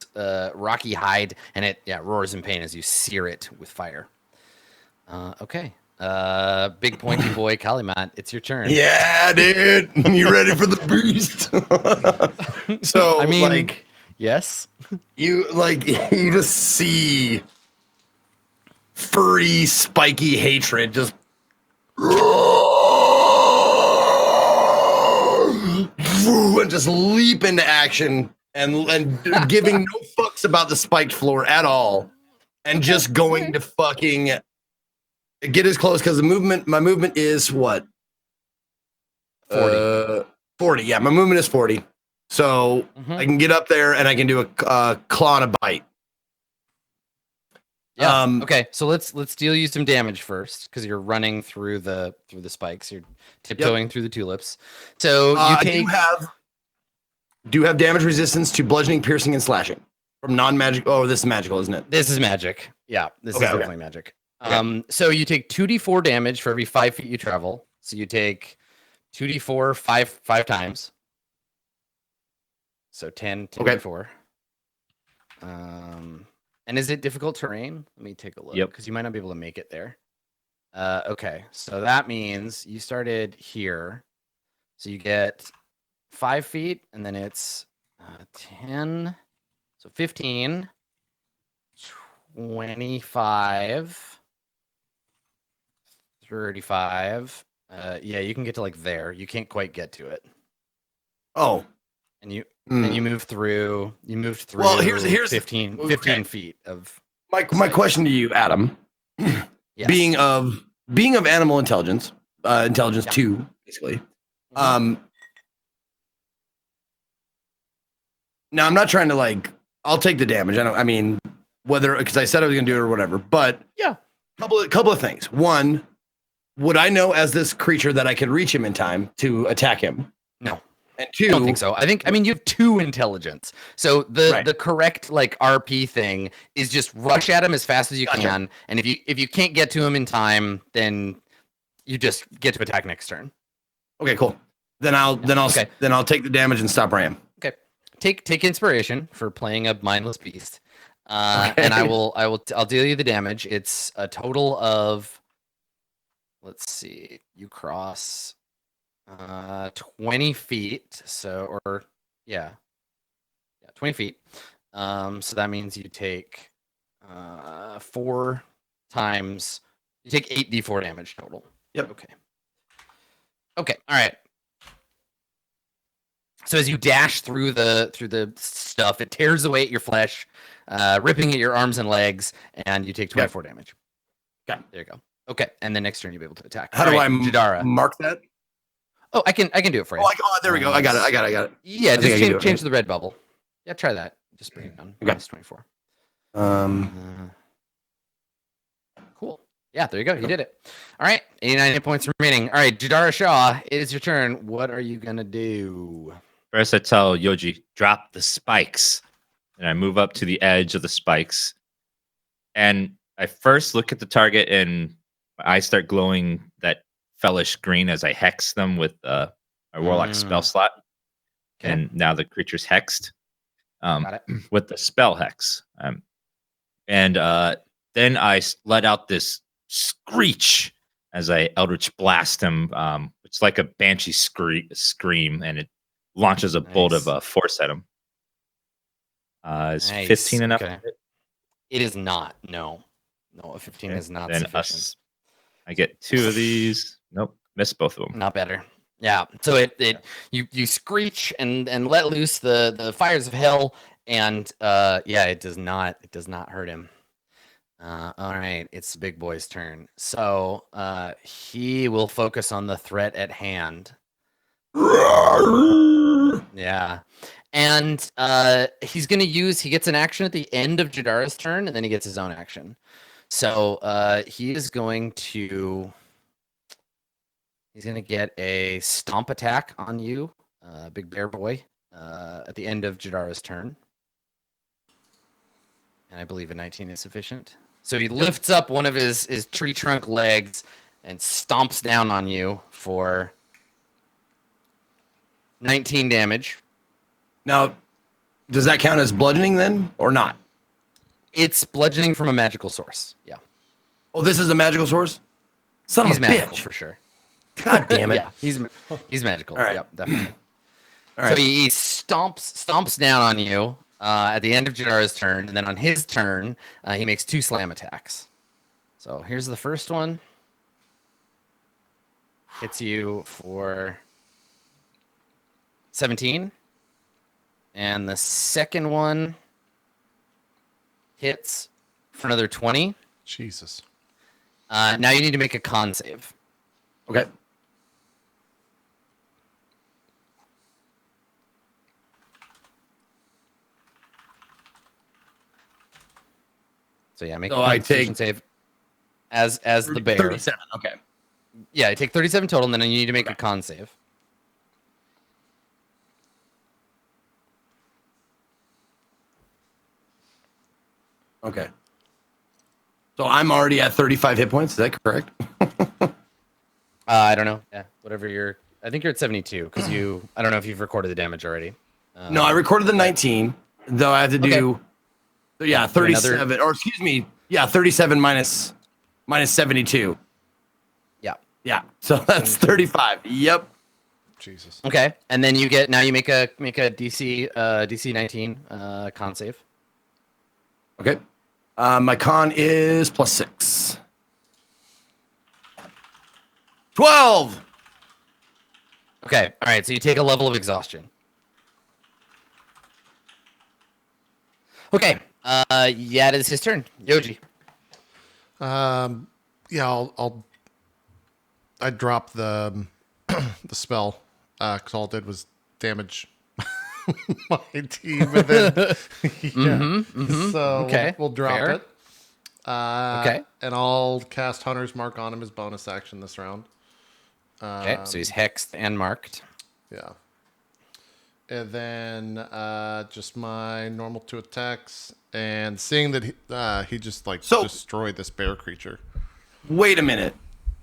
rocky hide, and it roars in pain as you sear it with fire. Okay. Big pointy boy Kalimat, it's your turn. Yeah, dude. You ready for the beast? So, I mean, like, yes. you just see furry, spiky hatred just and just leap into action and giving no fucks about the spiked floor at all, and just going to fucking get as close because my movement is what? 40. 40. Yeah, my movement is 40. So I can get up there and I can do a claw and a bite. Yeah. Okay. So let's deal you some damage first because you're running through the spikes. You're tiptoeing through the tulips. So you take. Do have damage resistance to bludgeoning, piercing, and slashing from non-magic. Oh, this is magical, isn't it? This is magic. Yeah, this is definitely magic. Okay. So you take 2d4 damage for every 5 feet you travel. So you take 2d4 five times. So 10 2d4. And is it difficult terrain? Let me take a look because you might not be able to make it there. Okay, so that means you started here. So you get 5 feet, and then it's 10, so 15, 25, 35. Yeah, you can get to like there. You can't quite get to it. Oh. And you move through. You moved through. Well, here's 15 feet of. My question to you, Adam. Yes. Being of animal intelligence, intelligence 2, basically. Now I'm not trying to I'll take the damage. I mean, whether because I said I was gonna do it or whatever. But yeah, couple of things. One, would I know as this creature that I could reach him in time to attack him? No. And 2, I don't think so. I mean you have 2 intelligence. So the correct RP thing is just rush at him as fast as you can, and if you can't get to him in time, then you just get to attack next turn. Okay, cool. Then I'll take the damage and stop where I am. Okay. take inspiration for playing a mindless beast, and Okay. I'll deal you the damage. It's a total of, let's see, you cross 20 feet, so yeah, 20 feet. So that means you take 4 times. You take 8d4 damage total. Yep. Okay. All right. So as you dash through the stuff, it tears away at your flesh, ripping at your arms and legs, and you take 24 damage. Okay. There you go. Okay, and then next turn you'll be able to attack. How All do right, I Jadara? mark that? Oh, I can do it for you. Oh, there we go. I got it. Yeah, I think I just can do it, change right? the red bubble. Yeah, try that. Just bring it down. Okay. Minus 24. Um, Cool. Yeah, there you go. You did it. All right, 89 hit points remaining. All right, Jadara Shaw, it is your turn. What are you gonna do? First, I tell Yoji, drop the spikes. And I move up to the edge of the spikes. And I first look at the target, and my eyes start glowing that fellish green as I hex them with my Warlock spell slot. Okay. And now the creature's hexed Got it. with the spell hex. And then I let out this screech as I Eldritch Blast him. It's like a banshee scream, and it launches a bolt of force at him. Is Nice. 15 enough? Okay. It is not. No, a 15 is not then sufficient. I get 2 of these. Nope, missed both of them. Not better. Yeah. So you screech and let loose the fires of hell, and it does not hurt him. All right, it's the big boy's turn. So he will focus on the threat at hand. Yeah. And he gets an action at the end of Jadara's turn, and then he gets his own action. So he's going to get a stomp attack on you, big bear boy, at the end of Jadara's turn. And I believe a 19 is sufficient. So he lifts up one of his tree trunk legs and stomps down on you for 19 damage. now, does that count as bludgeoning then, or not? It's bludgeoning from a magical source. Yeah. Oh, this is a magical source? Son He's of a magical bitch. for sure. God damn it. Yeah, he's magical. All right. Yep, definitely. All So right. he stomps down on you at the end of Jadara's turn, and then on his turn, he makes 2 slam attacks. So here's the first one. Hits you for 17. And the second one hits for another 20. Jesus. Now you need to make a con save. Okay. So yeah, make So a I constitution take- save as the bear. 37. Okay. Yeah, I take 37 total, and then you need to make a con save. Okay. So I'm already at 35 hit points. Is that correct? I don't know. Yeah, whatever you're. I think you're at 72 because you. I don't know if you've recorded the damage already. No, I recorded the 19, though I have to do. Yeah, Do another- 37. Or excuse me. Yeah, 37 minus 72. Yeah. Yeah. So that's 35. Yep. Jesus. Okay, and then you make a DC 19 con save. Okay. My con is +6. 12. Okay, all right. So you take a level of exhaustion. Okay. Yeah, it is his turn. Yoji. Yeah, I dropped the the spell because all it did was damage my team. And then, So Okay, we'll drop fair. it. Okay. And I'll cast Hunter's Mark on him as bonus action this round. Okay, so he's hexed and marked. Yeah. And then just my normal 2 attacks. And seeing that he just So- destroyed this bear creature. Wait a minute.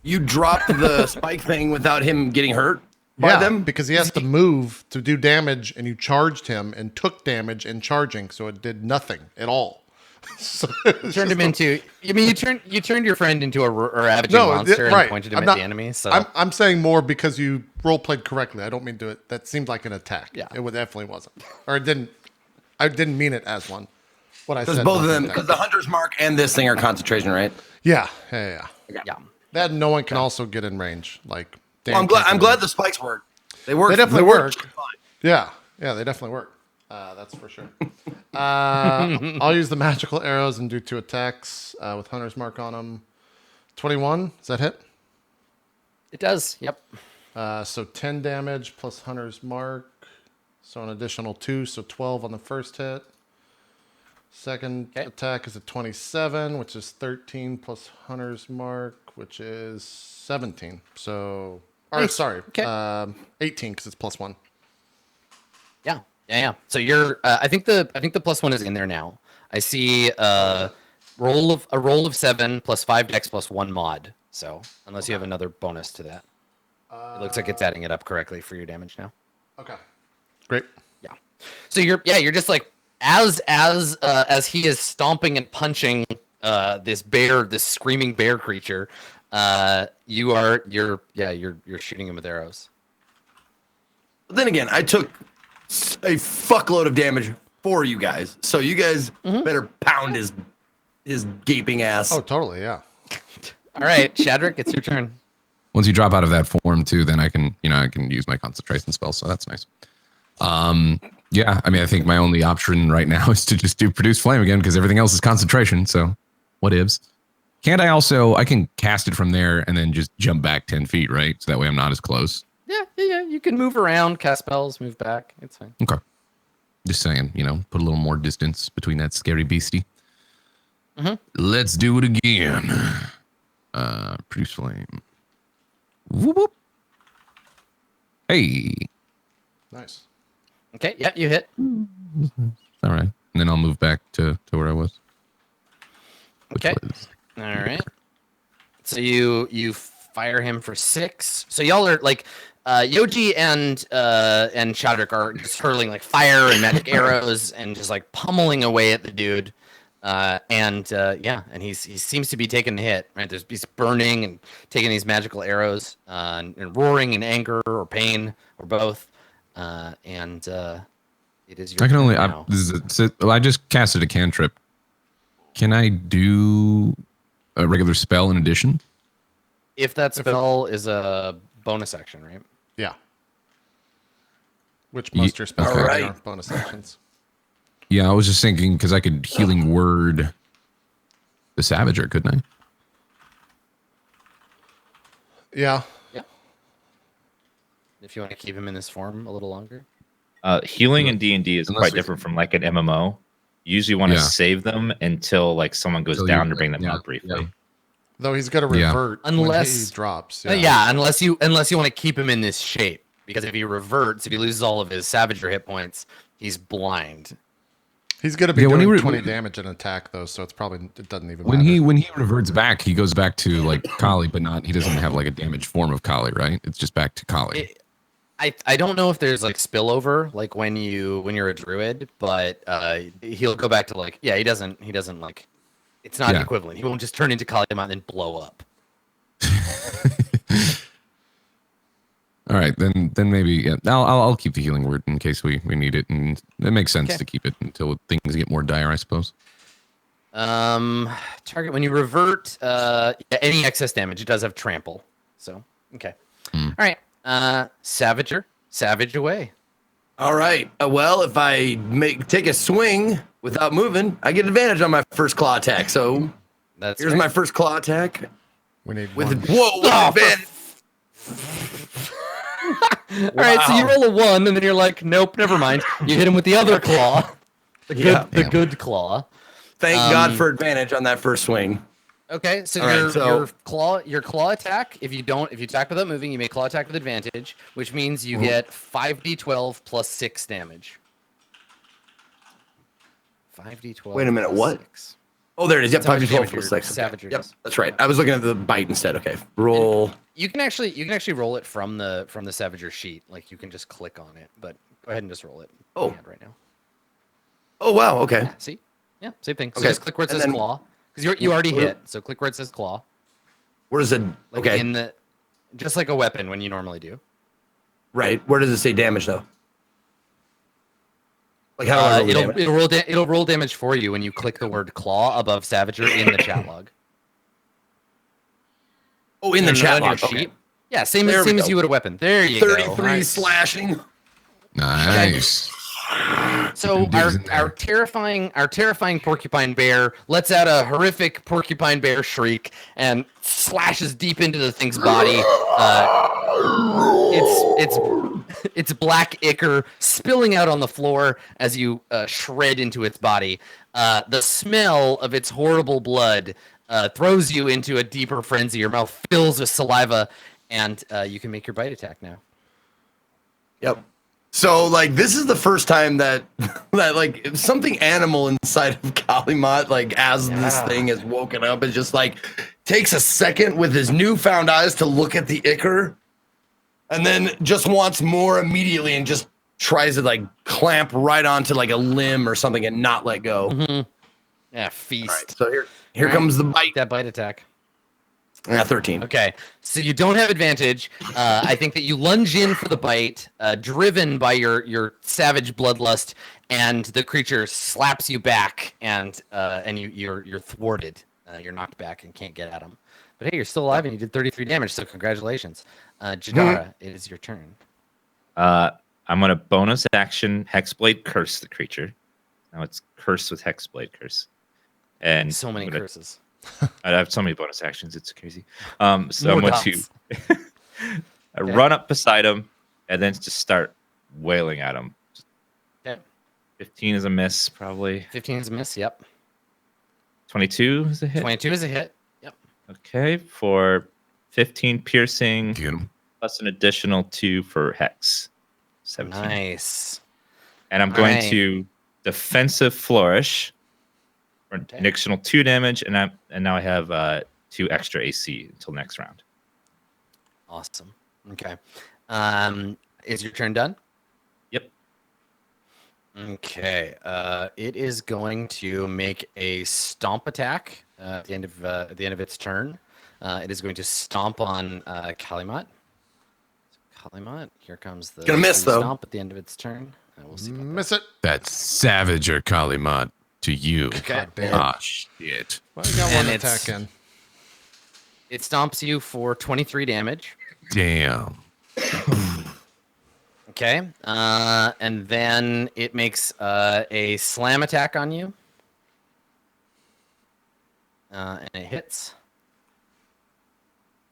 You dropped the spike thing without him getting hurt? by Yeah, them? because he has to move to do damage, and you charged him and took damage in charging, so it did nothing at all. So Turned him into. I mean, you turned your friend into a ravaging monster and pointed him at the enemy. So I'm saying more because you role played correctly. I don't mean to. That seemed like an attack. Yeah. It definitely wasn't, or it didn't. I didn't mean it as one. What I said. Because both of them, wasn't because the hunter's mark and this thing are concentration, right? Yeah. yeah. That no one can also get in range. Like, Dan Well, I'm can't get glad in. the spikes work. They work. They definitely work. just fine. Yeah, they definitely work. That's for sure. I'll use the magical arrows and do 2 attacks with Hunter's Mark on them. 21, does that hit? It does. Yep. So 10 damage plus Hunter's Mark. So an additional 2, so 12 on the first hit. Second attack is a 27, which is 13 plus Hunter's Mark, which is 17. So, or Nice. sorry, Okay. 18 because it's +1. Yeah. So you're. I think the +1 is in there now. I see a roll of 7 plus 5 dex plus 1 mod. So unless you have another bonus to that, it looks like it's adding it up correctly for your damage now. Okay, great. Yeah. So you're just like as he is stomping and punching this screaming bear creature, you're shooting him with arrows. But then again, I took a fuckload of damage for you guys, so you guys better pound his gaping ass. Oh, totally, yeah. All right, Shadrick, it's your turn. Once you drop out of that form too, then I can use my concentration spell, so that's nice. Yeah, I mean, I think my only option right now is to just do produce flame again because everything else is concentration. So, what ifs? Can't I also? I can cast it from there and then just jump back 10 feet, right? So that way I'm not as close. Yeah. You can move around, cast spells, move back. It's fine. Okay. Just saying, put a little more distance between that scary beastie. Let's do it again. Produce flame. Whoop, whoop. Hey. Nice. Okay. Yeah, you hit. All right. And then I'll move back to where I was. Okay. All right. So you fire him for 6. So y'all are like Yoji and Shadrick are just hurling like fire and magic arrows and just like pummeling away at the dude. And he seems to be taking the hit, right? He's burning and taking these magical arrows and roaring in anger or pain or both. It is your I can only. turn now. I just casted a cantrip. Can I do a regular spell in addition? If that spell is a bonus action, right? Yeah. Which most of your spells Alright. are bonus actions. Yeah, I was just thinking because I could healing word the Savager, couldn't I? Yeah. If you want to keep him in this form a little longer. Healing in D&D is Unless quite we- different from like an MMO. You usually want to Yeah. save them until like someone goes Until down you- to bring them yeah, up briefly. yeah. Though he's got to Yeah. revert Unless- when he drops. Unless you want to keep him in this shape, because if he reverts, if he loses all of his Savager hit points, he's blind. He's going to be Yeah, when doing he 20 damage in attack, though, so it doesn't even When matter. he reverts back, he goes back to like Kali, but not. He doesn't have like a damaged form of Kali, right? It's just back to Kali. I don't know if there's like spillover like when you're a druid, but he'll go back to like he doesn't like it's not Yeah. equivalent. He won't just turn into Kali and then blow up. All right, then maybe I'll keep the healing word in case we need it, and it makes sense Okay. to keep it until things get more dire, I suppose. Target when you revert any excess damage, it does have trample. So okay. All right. Savager, savage away. All right. Well, if I take a swing without moving, I get advantage on my first claw attack. So That's here's right. my first claw attack We need with one. whoa, with advantage. All right, so you roll a 1, and then you're like, nope, never mind. You hit him with the other claw, Yeah. the good claw. Thank God for advantage on that first swing. Okay, so All right, your claw attack. If you attack without moving, you make claw attack with advantage, which means you get 5d12 plus 6 damage. 5d12. Wait a minute, plus what? 6. Oh, there it is. Yep, That's how 5d12 much plus damage 6. your Okay. Savager Yep, does. that's right. I was looking at the bite instead. Okay, roll. You can actually roll it from the Savager sheet. Like you can just click on it, but go ahead and just roll it. Oh. Right now. Oh, wow. Okay. Yeah, see? Yeah, same thing. So Okay, just click where it and says then- claw. Because you already Where- hit. So click where it says claw. Where does it? Like Okay, in the just like a weapon when you normally do. right. Where does it say damage though? Like how do I roll the damage? It'll roll damage for you when you click the word claw above Savager in the chat log. Oh, in the chat On your log. Okay. sheet. Yeah, same There we as go. you would a weapon. There you go. 33 Nice. slashing. Nice. So Digs in our there. terrifying porcupine bear lets out a horrific porcupine bear shriek and slashes deep into the thing's body. It's black ichor spilling out on the floor as you shred into its body. The smell of its horrible blood throws you into a deeper frenzy. Your mouth fills with saliva, and you can make your bite attack now. Yep. So like this is the first time that like something animal inside of Kalimot, like as this thing is woken up, is just like takes a second with his newfound eyes to look at the ichor, and then just wants more immediately and just tries to like clamp right onto like a limb or something and not let go. Yeah, feast. All right, so here All right. comes the bite. That bite attack. 13. Okay, so you don't have advantage. I think that you lunge in for the bite, driven by your savage bloodlust, and the creature slaps you back, and you're thwarted. You're knocked back and can't get at him. But hey, you're still alive, and you did 33 damage. So congratulations, Jadara. It is your turn. I'm gonna bonus action Hexblade curse the creature. Now it's cursed with Hexblade curse, and So many I'm gonna- curses. I have so many bonus actions. It's crazy. So I'm going dots. to run up beside him and then just start wailing at him. Okay. 15 is a miss, probably. 15 is a miss. Yep. 22 is a hit. 22 is a hit. Yep. Okay, for 15 piercing, Get him. plus an additional 2 for hex. 17. Nice. And I'm going Alright. to defensive flourish for an Okay. additional 2 damage, and now I have 2 extra AC until next round. Awesome. Okay. Is your turn done? Yep. Okay. It is going to make a stomp attack at the end of its turn. It is going to stomp on Kalimot. Kalimot, here comes the Gonna miss, though. stomp at the end of its turn. We'll see. About Miss it. That's Savager Kalimot to you. Okay. damn. Ah, shit. Well, you got And one it's- attack in. It stomps you for 23 damage. Damn. Okay. And then it makes a slam attack on you. And it hits.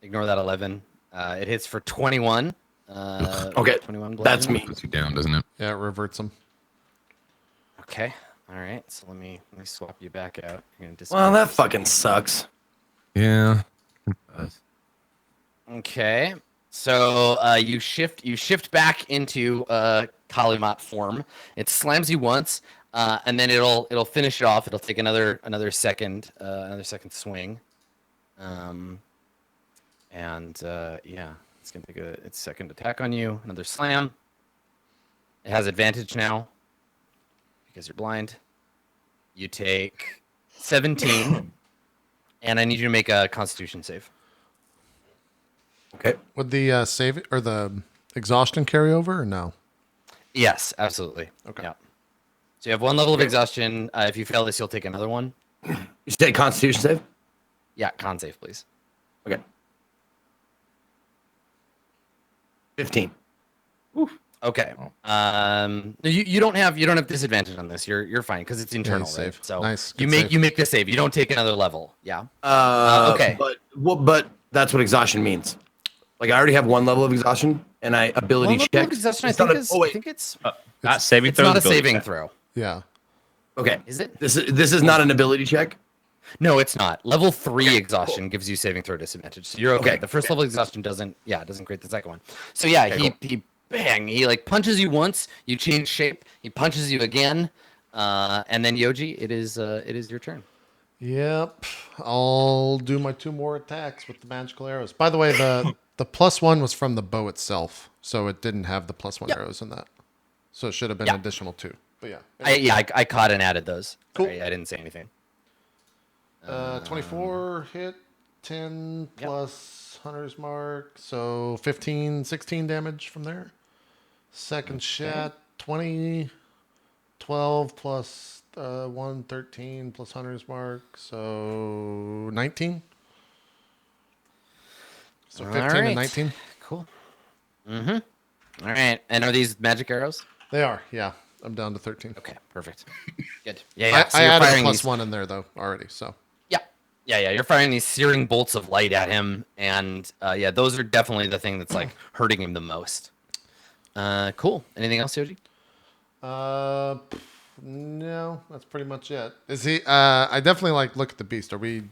Ignore that 11. It hits for 21. Okay, 21 that's bludgeoning. me. Puts you down, doesn't it? Yeah, it reverts him. Okay. All right. So let me swap you back out. You're gonna Well, disappear that for a fucking second. sucks. Yeah. Okay. So you shift back into Kalimot form. It slams you once, and then it'll finish it off. It'll take another second swing. Yeah, it's gonna take its second attack on you. Another slam. It has advantage now because you're blind. You take 17, and I need you to make a Constitution save. Okay. Would the save or the exhaustion carry over or no? Yes, absolutely. Okay. Yeah. So you have one level of exhaustion. If you fail this, you'll take another one. You said Constitution save? Yeah, con save, please. Okay. 15. Okay. You don't have disadvantage on this. You're fine because it's internal, right? save. So Nice. you Good make save. you make the save. You don't take another level. Yeah. Okay. But that's what exhaustion means. Like I already have one level of exhaustion, and I ability One level check. of exhaustion, I It's not think a- is. oh, wait. I think it's. Not saving It's throws. not a ability saving check. throw. Yeah. Okay. Is it? This is not an ability check. No, it's not. Level 3 exhaustion gives you saving throw disadvantage. So you're okay. Okay, The first okay. level exhaustion doesn't create the second one. So yeah, he like punches you once, you change shape, he punches you again, and then Yoji, it is your turn. Yep. I'll do my 2 more attacks with the magical arrows. By the way, the +1 was from the bow itself, so it didn't have the +1 Yep. arrows in that. So it should have been Yeah. additional 2. But yeah. I caught and added those. Cool. Sorry, I didn't say anything. 24 hit, 10 Yep. plus Hunter's Mark, so 15, 16 damage from there. Second shot, 20, 12 plus 1, 13 plus Hunter's Mark, so 19. So 15 All right. and 19. Cool. All right. And are these magic arrows? They are, yeah. I'm down to 13. Okay, perfect. Good. Yeah. I you're added a firing +1 in there, though, already, so. Yeah. You're firing these searing bolts of light at him, and yeah, those are definitely the thing that's like hurting him the most. Cool. Anything else, Yoji? No, that's pretty much it. Is he? I definitely like look at the beast. Are we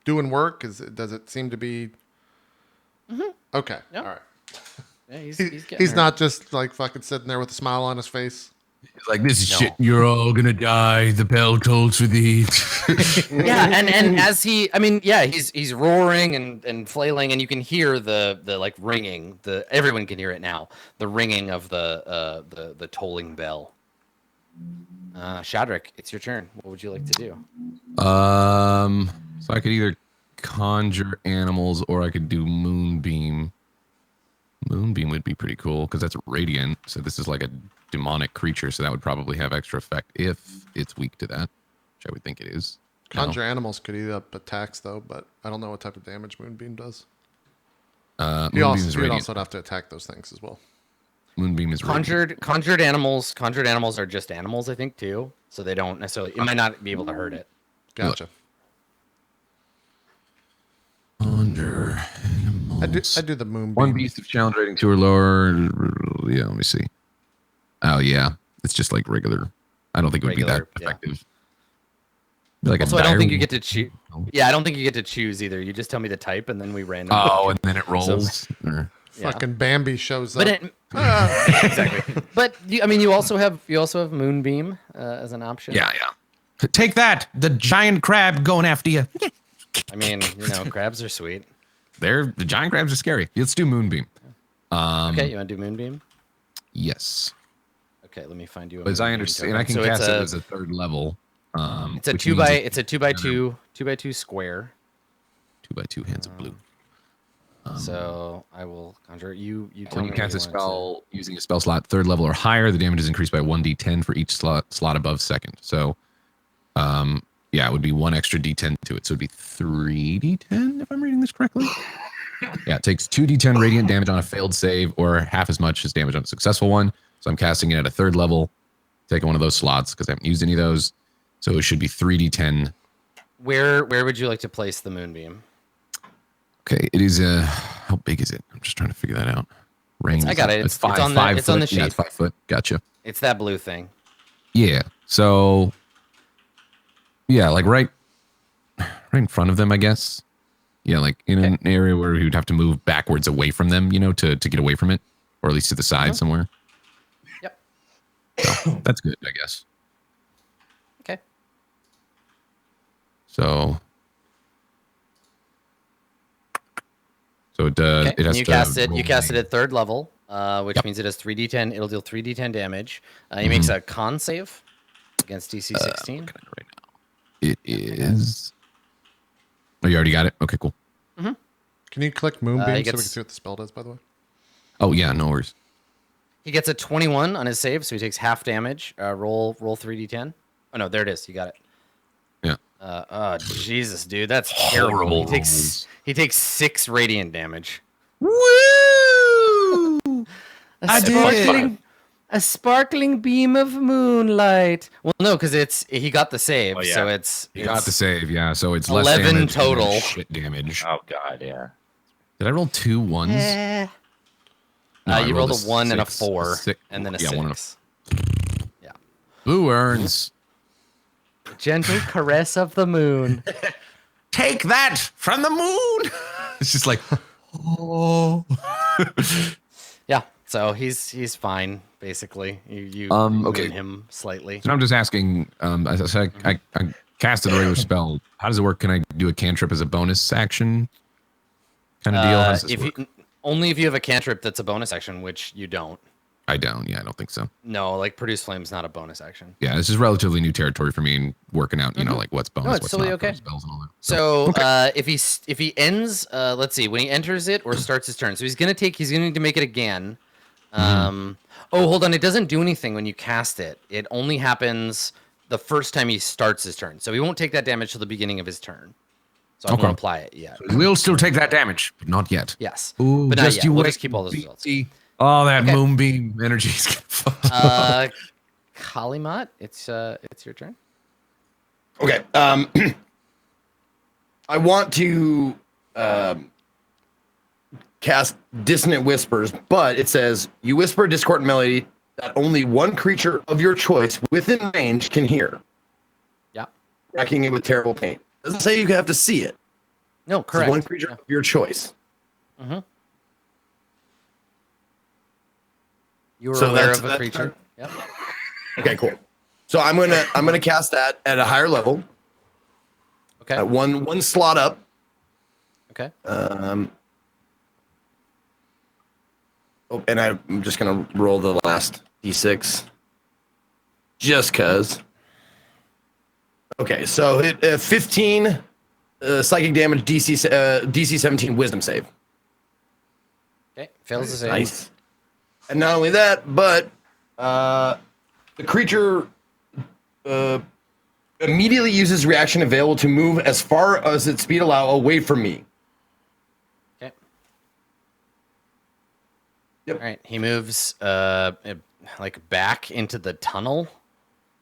doing work? Does it seem to be? Okay. Yep. All right. Yeah, he's He's getting hurt. not just like fucking sitting there with a smile on his face. It's like, this is No. shit. You're all gonna die. The bell tolls for thee. Yeah, and as he's roaring and flailing, and you can hear the like ringing. Everyone can hear it now. The ringing of the tolling bell. Shadrick, it's your turn. What would you like to do? So I could either conjure animals or I could do moonbeam. Moonbeam would be pretty cool because that's radiant. So this is like a demonic creature, so that would probably have extra effect if it's weak to that, which I would think it is. No. Conjure animals could eat up attacks though, but I don't know what type of damage Moonbeam does. Moonbeam You is also radiant. have to attack those things as well. Moonbeam is radiant. Conjured animals are just animals, I think, too. So they don't necessarily. It might not be able to hurt it. Gotcha. Conjure I animals. do the Moonbeam. One beast of challenge rating 2 or lower. Yeah, let me see. Oh yeah, it's just like regular. I don't think it would be Regular, that yeah. effective. Be like Also, a I don't think dire you get to choose. Yeah, I don't think you get to choose either. You just tell me the type, and then we randomly. Oh, and then it rolls. Or- yeah. Fucking Bambi shows up. But it, exactly. But you also have Moonbeam as an option. yeah. Take that! The giant crab going after you. I mean, crabs are sweet. The giant crabs are scary. Let's do moonbeam. Okay, you want to do Moonbeam? Yes. Okay, let me find you. As I Moonbeam understand, token. I can So cast it's it a, as a 3rd level. It's a which 2 means by it's 2x2 square. 2x2 hands of blue. So I will conjure you. You tell When me you what cast a want to- spell using a spell slot 3rd level or higher, the damage is increased by 1d10 for each slot above 2nd. So, yeah, it would be 1 extra d10 to it. So it'd be 3d10 if I'm reading this correctly. Yeah, it takes 2d10 radiant damage on a failed save or half as much as damage on a successful one. So I'm casting it at a 3rd level, taking one of those slots because I haven't used any of those. So it should be 3d10. Where would you like to place the Moonbeam? Okay, it is how big is it? I'm just trying to figure that out. Range. I got it. It's It's 5 on the- 5 it's on foot. the Yeah, sheet. it's 5 foot. Gotcha. It's that blue thing. Yeah. So yeah, like right in front of them, I guess. Yeah, like in an area where you'd have to move backwards away from them, to get away from it, or at least to the side somewhere. Yep. So, that's good, I guess. Okay. So it does. Okay. It has And you to cast it. roll You cast it a- at 3rd level, which means it has 3d10. It'll deal 3d10 damage. He makes a con save against DC 16. Looking at it right now. It is. Oh, you already got it. Okay, cool. Can you click Moonbeam so we can gets- see what the spell does, by the way? Oh yeah, no worries. He gets a 21 on his save, so he takes half damage. Roll 3d10. Oh no, there it is. You got it. Yeah. Oh Jesus, dude, that's terrible. Horrible He takes 6 radiant damage. Woo! I did. A sparkling beam of moonlight. Well, no, because he got the save, Oh, yeah. so it's You got the save, yeah. So it's 11 less damage total. and then shit damage. Oh god, yeah. Did I roll 2 ones? Eh. No, I you rolled a 1 and a six- 4, six- and then a yeah, 6. one and a- Blue earns. Gentle caress of the moon. Take that from the moon. It's just like, oh. Yeah, so he's fine basically. You Okay. moon him slightly. So I'm just asking. I casted a regular spell, how does it work? Can I do a cantrip as a bonus action kind of deal? How does this work? Only if you have a cantrip that's a bonus action, which you don't. I don't. Yeah, I don't think so. No, like produce flame's not a bonus action. Yeah, this is relatively new territory for me and working out, like what's bonus, it's what's totally not okay. spells and all that. So if he ends, let's see, when he enters it or starts his turn. So he's gonna need to make it again. Oh, hold on, it doesn't do anything when you cast it. It only happens the first time he starts his turn. So he won't take that damage till the beginning of his turn. So I won't apply it yet. We'll still take that damage, but not yet. Yes. Ooh, but not yet. We'll wait, just keep all those results. Oh, that moonbeam energy is fucked. Kalimat, it's your turn. Okay. I want to cast Dissonant Whispers, but it says you whisper a discordant melody that only one creature of your choice within range can hear. Yeah. Wrecking it with terrible pain. Doesn't say you have to see it. No, correct. It's one creature of your choice. Mm-hmm. You were So aware that's- of a that's creature. Yep. Okay, cool. So I'm gonna cast that at a higher level. Okay. At one slot up. Okay. And I'm just gonna roll the last d6, just cause. Okay, so hit 15 psychic damage, DC 17 Wisdom save. Okay. Fails the save. Nice. And not only that, but the creature immediately uses reaction available to move as far as its speed allow away from me. Okay. Yep. All right. He moves like back into the tunnel,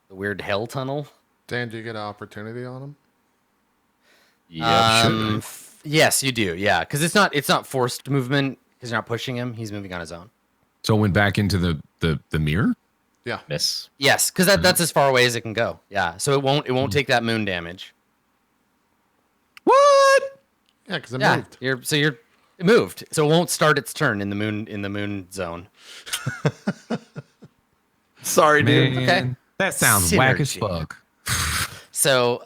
the weird hell tunnel. Dan, do you get an opportunity on him? Yeah. Yes, you do. Yeah, because it's not forced movement because you're not pushing him. He's moving on his own. So it went back into the mirror? Yeah. Miss. Yes, because that's as far away as it can go. Yeah, so it won't take that moon damage. What? Yeah, because it Yeah, moved. it moved, so it won't start its turn in the moon zone. Sorry, dude. Man, Okay. that sounds whack as Synergy. fuck. So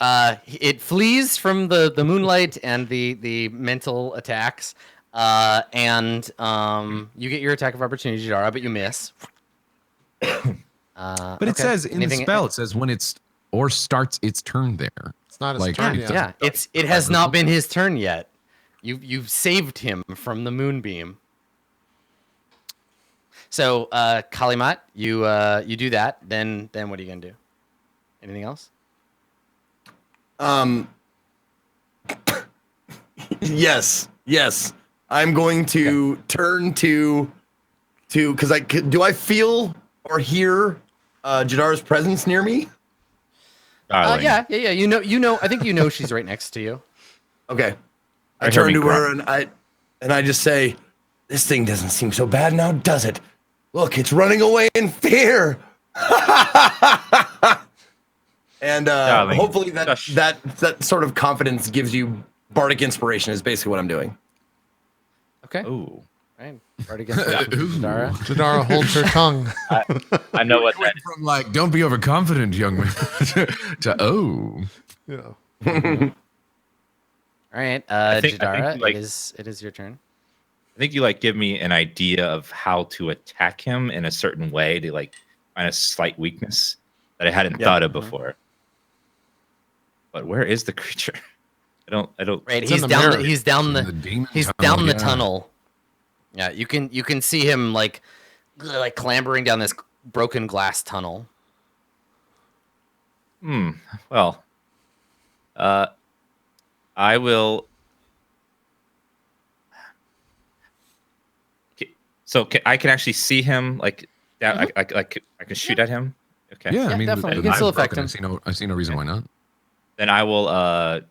it flees from the moonlight and the mental attacks, and you get your attack of opportunity, Jadara, but you miss. But it says in the spell, it says when it's or starts its turn there. It's not his Like, turn Yeah, yet. it has not been his turn yet. You've saved him from the moonbeam. So Kalimat, you do that. Then what are you gonna do? Anything else? Yes. I'm going to turn to because do I feel or hear Jadar's presence near me? Darling. Yeah. You know. I think you know she's right next to you. Okay. I I turn heard to me her grunt. and I just say, "This thing doesn't seem so bad now, does it? Look, it's running away in fear." And Darling, hopefully shush. that sort of confidence gives you bardic inspiration. Is basically what I'm doing. Okay. Ooh. Right. Right against Jadara. Jadara holds her tongue. I know what that is. From like, don't be overconfident, young man. to, oh. Yeah. All right, I think Jadara, like- it is your turn. I think you like give me an idea of how to attack him in a certain way to like find a slight weakness that I hadn't thought of before. But where is the creature? I don't. Right, in he's the down. mirror. He's down In the. the demon He's tunnel, down the yeah. tunnel. Yeah, you can see him like clambering down this broken glass tunnel. Well, I will. So I can actually see him like down. I can shoot at him. Okay. Yeah, Yeah, I mean, definitely. the You can still knife affect broken. I see no reason why not. Then I will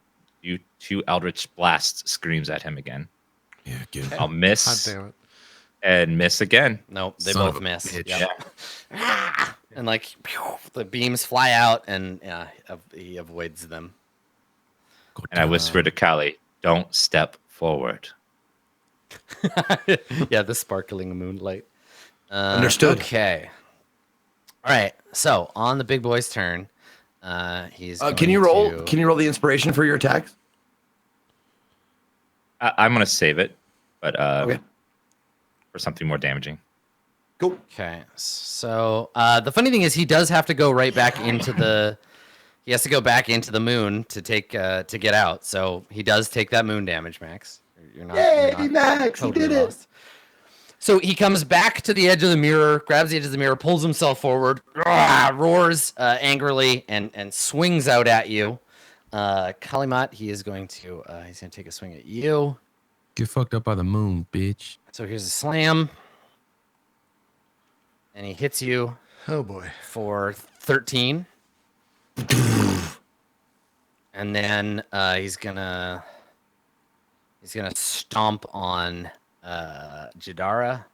do 2 Eldritch Blast screams at him again. Yeah, get it. I'll God miss damn it. and miss again. Nope, they Son of both a miss. bitch. Yep. And like the beams fly out, and he avoids them. And I whisper to Callie, "Don't step forward." Yeah, the sparkling moonlight. Understood. Okay. All right. So on the big boy's turn, He's. Can you roll? Can you roll the inspiration for your attacks? I'm gonna save it, but Okay. for something more damaging. Cool. Okay, so the funny thing is, he does have to go right back into the. He has to go back into the moon to take to get out. So he does take that moon damage, Max. You're not. Yay, you're not Max! He totally did it. lost. So he comes back to the edge of the mirror, grabs the edge of the mirror, pulls himself forward, roars angrily, and swings out at you. Kalimat, he's going to take a swing at you. Get fucked up by the moon, bitch. So here's a slam. And he hits you Oh boy. for 13. And then he's gonna stomp on Jadara.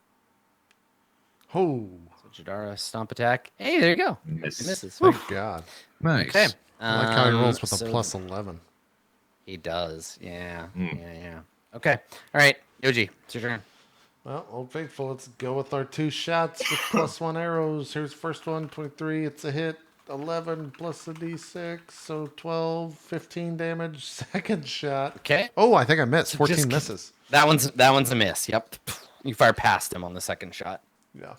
Oh, So Jadara stomp attack. Hey, there you go. Miss. It misses. thank God. Nice. Okay. I like how he rolls with so a plus 11. He does. Yeah. Mm. Yeah. Okay. All right. Yoji, it's your turn. Well, Old Faithful, let's go with our 2 shots with plus 1 arrows. Here's first one, 23. It's a hit. 11 plus a d6, so 12, 15 damage. Second shot. Okay. Oh, I think I missed. 14 just- misses. That one's a miss. Yep. You fire past him on the second shot. Yeah.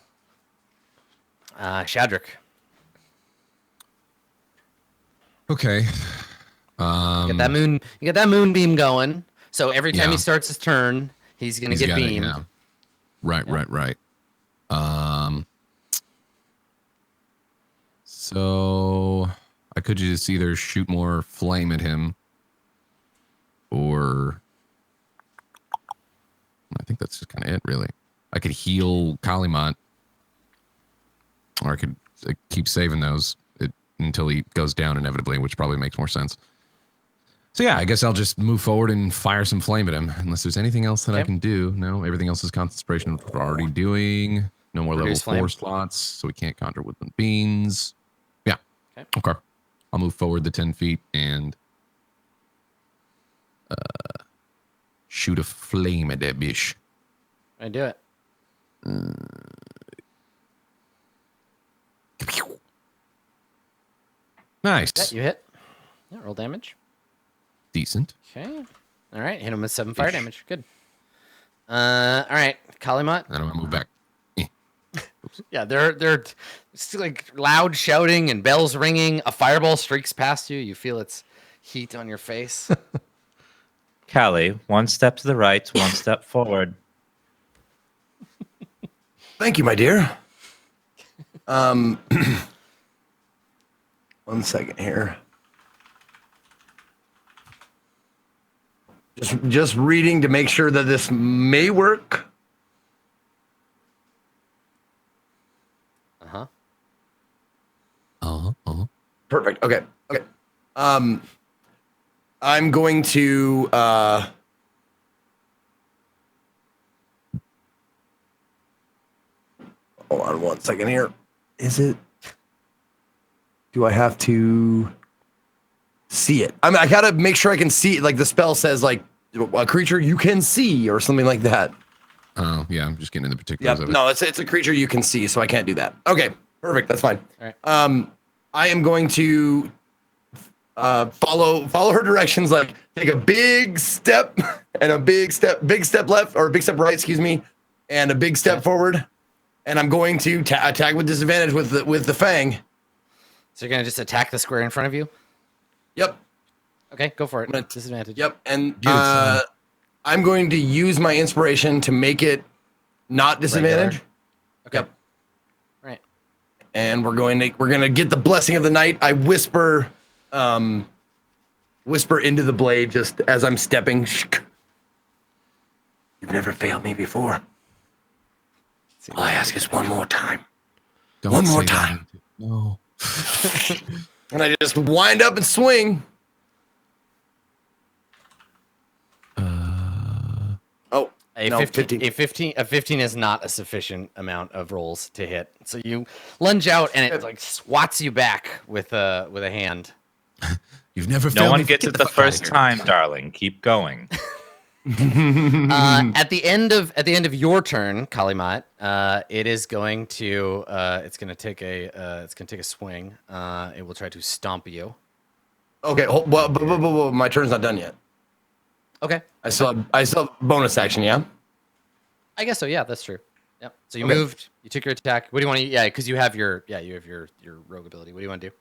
Shadrick. Okay. You get that moon beam So every time Yeah. he starts his turn, he's gonna He's get got it, beamed. yeah. Right. So I could just either shoot more flame at him, or I think that's just kind of it, really. I could heal Kalimat, or I could keep saving those until he goes down inevitably, which probably makes more sense. So yeah, I guess I'll just move forward and fire some flame at him, unless there's anything else that I Okay. can do. No, everything else is concentration, which we're already doing. No more Produce level 4 flame. slots, so we can't conjure woodland beans. Yeah. Okay. I'll move forward the 10 feet and shoot a flame at that bitch. I do it. Nice. Yeah, you hit. Yeah, roll damage. Decent. Okay. All right. Hit him with 7 fire Ish. damage. Good. All right. Kalimat. Then I'm gonna move back. Yeah, they're still like loud shouting and bells ringing. A fireball streaks past you. You feel its heat on your face. Callie, 1 step to the right, 1 step forward. Thank you, my dear. 1 second here. Just reading to make sure that this may work. Uh-huh. Perfect. Okay. I'm going to hold on 1 second here. Is it? Do I have to see it? I gotta make sure I can see it. Like the spell says, like a creature you can see or something like that. Oh, yeah, I'm just getting into the particulars Yep. of it. No, it's a creature you can see, so I can't do that. Okay. Perfect. That's fine. All right. I am going to follow her directions, like take a big step and a big step left, or a big step right, excuse me, and a big step forward. And I'm going to attack with disadvantage with the fang. So you're gonna just attack the square in front of you? Yep. Okay, go for it. I'm gonna- Disadvantage. Yep. And Dude, it's, I'm going to use my inspiration to make it not disadvantage. Okay. Yep. Right. And we're going to get the blessing of the night. I whisper into the blade just as I'm stepping. You've never failed me before. All I ask is one more time. Don't One more say that. time. No. And I just wind up and swing. Oh, A no, 15, 15. A 15 is not a sufficient amount of rolls to hit. So you lunge out and it like swats you back with a hand. You've never No failed one me. gets Get it the the fuck outta first here. time, darling. Keep going. At the end of your turn, Kalimat, it is going to it's going to take a swing. It will try to stomp you. Okay, well, my turn's not done yet. Okay. I still have bonus action, yeah? I guess so. Yeah, that's true. Yep. So you Okay. moved. You took your attack. What do you want to? Yeah, because you have your rogue ability. What do you want to do?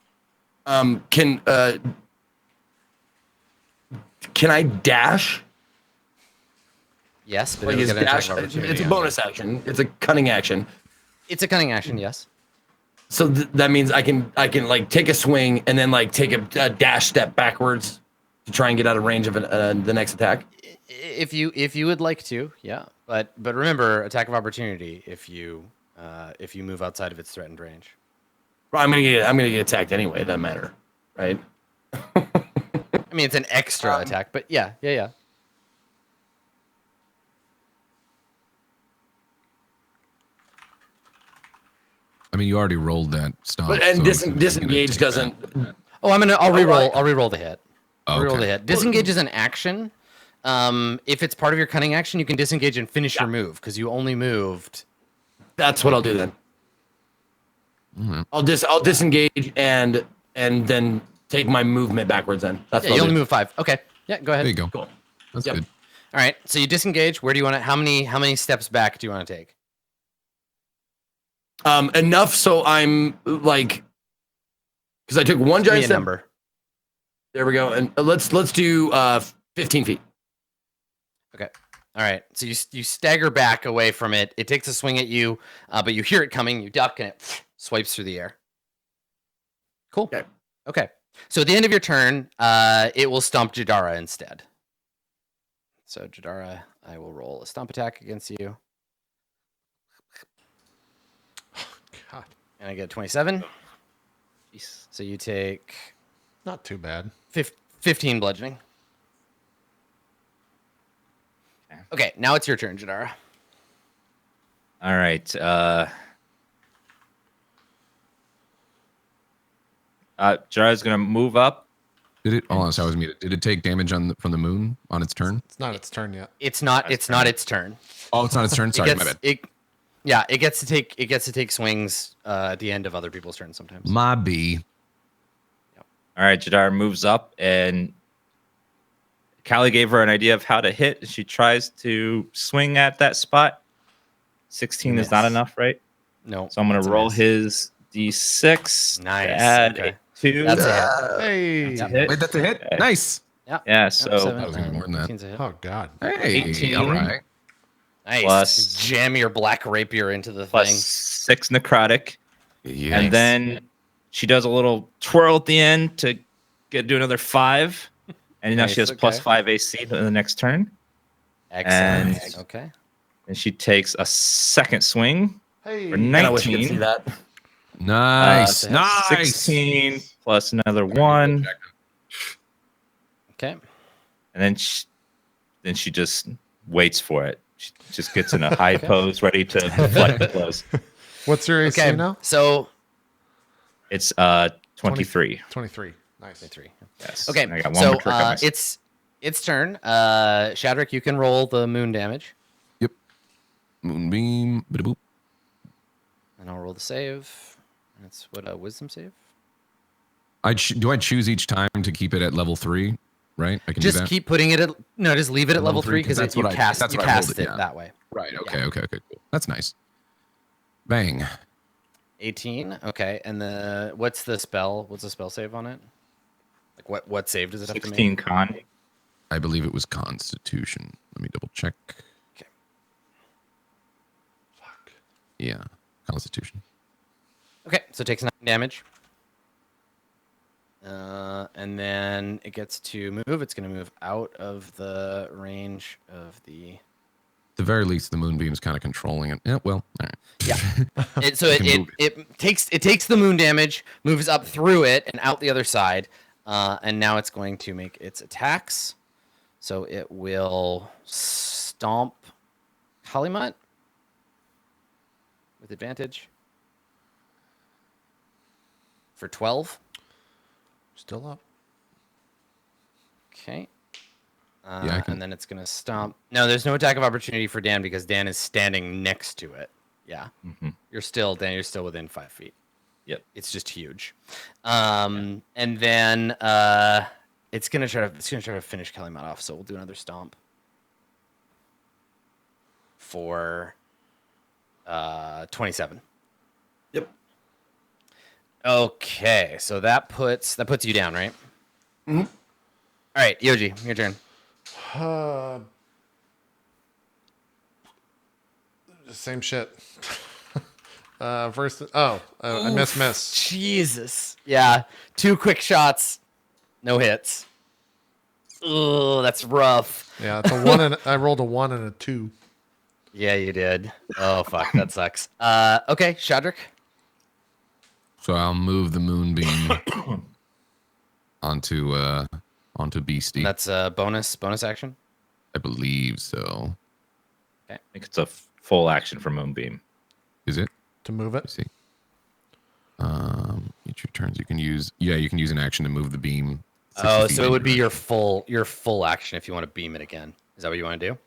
Can I dash? Yes, but Like, it'll is get an attack dash, of opportunity it's a on bonus action. It's a cunning action. you. It's a cunning action. Yes. So that means I can like take a swing and then like take a dash step backwards to try and get out of range of the next attack. If you would like to, yeah. But remember, attack of opportunity if you move outside of its threatened range. I'm gonna get attacked anyway. It doesn't matter, right? I mean, it's an extra attack, but yeah. I mean, you already rolled that stomp. But and so disengage doesn't. Oh, I'll reroll. I'll reroll the hit. Oh, Reroll okay. the hit. Disengage is an action. If it's part of your cunning action, you can disengage and finish your move because you only moved. That's what I'll do then. Mm-hmm. I'll disengage and then take my movement backwards. Then that's Yeah, what you I'll only do. move 5. Okay. Yeah, go ahead. There you go. Cool. That's Yep. good. All right. So you disengage. Where do you want to? How many steps back do you want to take? Enough so I'm like, because I took one Give me giant a step. number. There we go. And let's do 15 feet. Okay. All right. So you stagger back away from it. It takes a swing at you, but you hear it coming. You duck, and it swipes through the air. Cool. Okay. Okay. So at the end of your turn, it will stomp Jadara instead. So Jadara, I will roll a stomp attack against you, God, and I get 27. Jeez. So you take not too bad. 15 bludgeoning. Okay, now it's your turn, Jadara. All right. Jara's gonna move up. Did it? Oh, so I was muted. Did it take damage from the moon on its turn? It's not its turn yet. It's not its turn. Oh, it's not its turn. Sorry, my bad. It gets to take swings at the end of other people's turns sometimes. My B. All right, Jadar moves up, and Callie gave her an idea of how to hit. She tries to swing at that spot. 16 is not Miss. enough, right? No. So I'm going that's to a roll miss. his D6. Nice, To add okay. a 2. That's a hit. Hey. Yep. hit. Wait, that's a hit. Okay. Nice. Yeah. Yeah, Yep, so seven, that was even more than that. 15's a hit. Oh God. Hey, 18. all right. Nice. Plus- Jam your black rapier into the plus thing. 6 necrotic. Yeah. And then she does a little twirl at the end to do another 5. And now she Nice, has plus okay. 5 AC in the next turn. Excellent. And- Okay. And she takes a second swing Hey. for And I wish you could 19. see that. Nice. Uh, nice. 16 plus another 1. Okay. And then she just waits for it. She just gets in a high pose, ready to deflect the blows. What's your AC Okay. now? So It's 23. 23. Nice. 3. Yes. Okay. And I got one So more trick on my sleeve. it's turn. Shadrick, you can roll the moon damage, Yep. Moonbeam. Boop. and I'll roll the save. That's what a wisdom save. Do I choose each time to keep it at level 3? Right. I can do Just that. keep putting it at just leave it at level 3 because that's you what I- cast that's you what I rolled cast it, it yeah. that way. Right. Okay. Okay. Okay. Cool. That's nice. Bang. 18. Okay. And what's the spell? What's the spell save on it? Like what save does it have to 16 make? con. I believe it was Constitution. Let me double check. Okay. Fuck. Yeah. Constitution. Okay, so it takes 9 damage. And then it gets to move. It's going to move out of the range of the. At the very least, the moonbeam's kind of controlling it. Yeah. Well. All right. Yeah. So You can move it takes the moon damage, moves up through it and out the other side, and now it's going to make its attacks. So it will stomp Halimut with advantage for 12. Still up. Okay. Yeah, I can- And then it's gonna stomp. No, there's no attack of opportunity for Dan because Dan is standing next to it. Yeah, you're still Dan. You're still within 5 feet. Yep. It's just huge. And then it's gonna try to finish Calumet off. So we'll do another stomp for 27. Yep. Okay, so that puts you down, right? Mm-hmm. All right, Yoji, your turn. Same shit. First, I miss. Jesus. Yeah, 2 quick shots, no hits. Oh, that's rough. Yeah, it's a 1 and I rolled a 1 and a 2. Yeah, you did. Oh fuck, that sucks. Okay, Shadrick. So I'll move the moonbeam onto Beastie. That's a bonus action. I believe so. I think it's a full action for Moonbeam. Is it? To move it. Let's see. Each your turns you can use. Yeah, you can use an action to move the beam. 60 Oh, feet so it in would be your your full action if you want to beam it again. Is that what you want to do?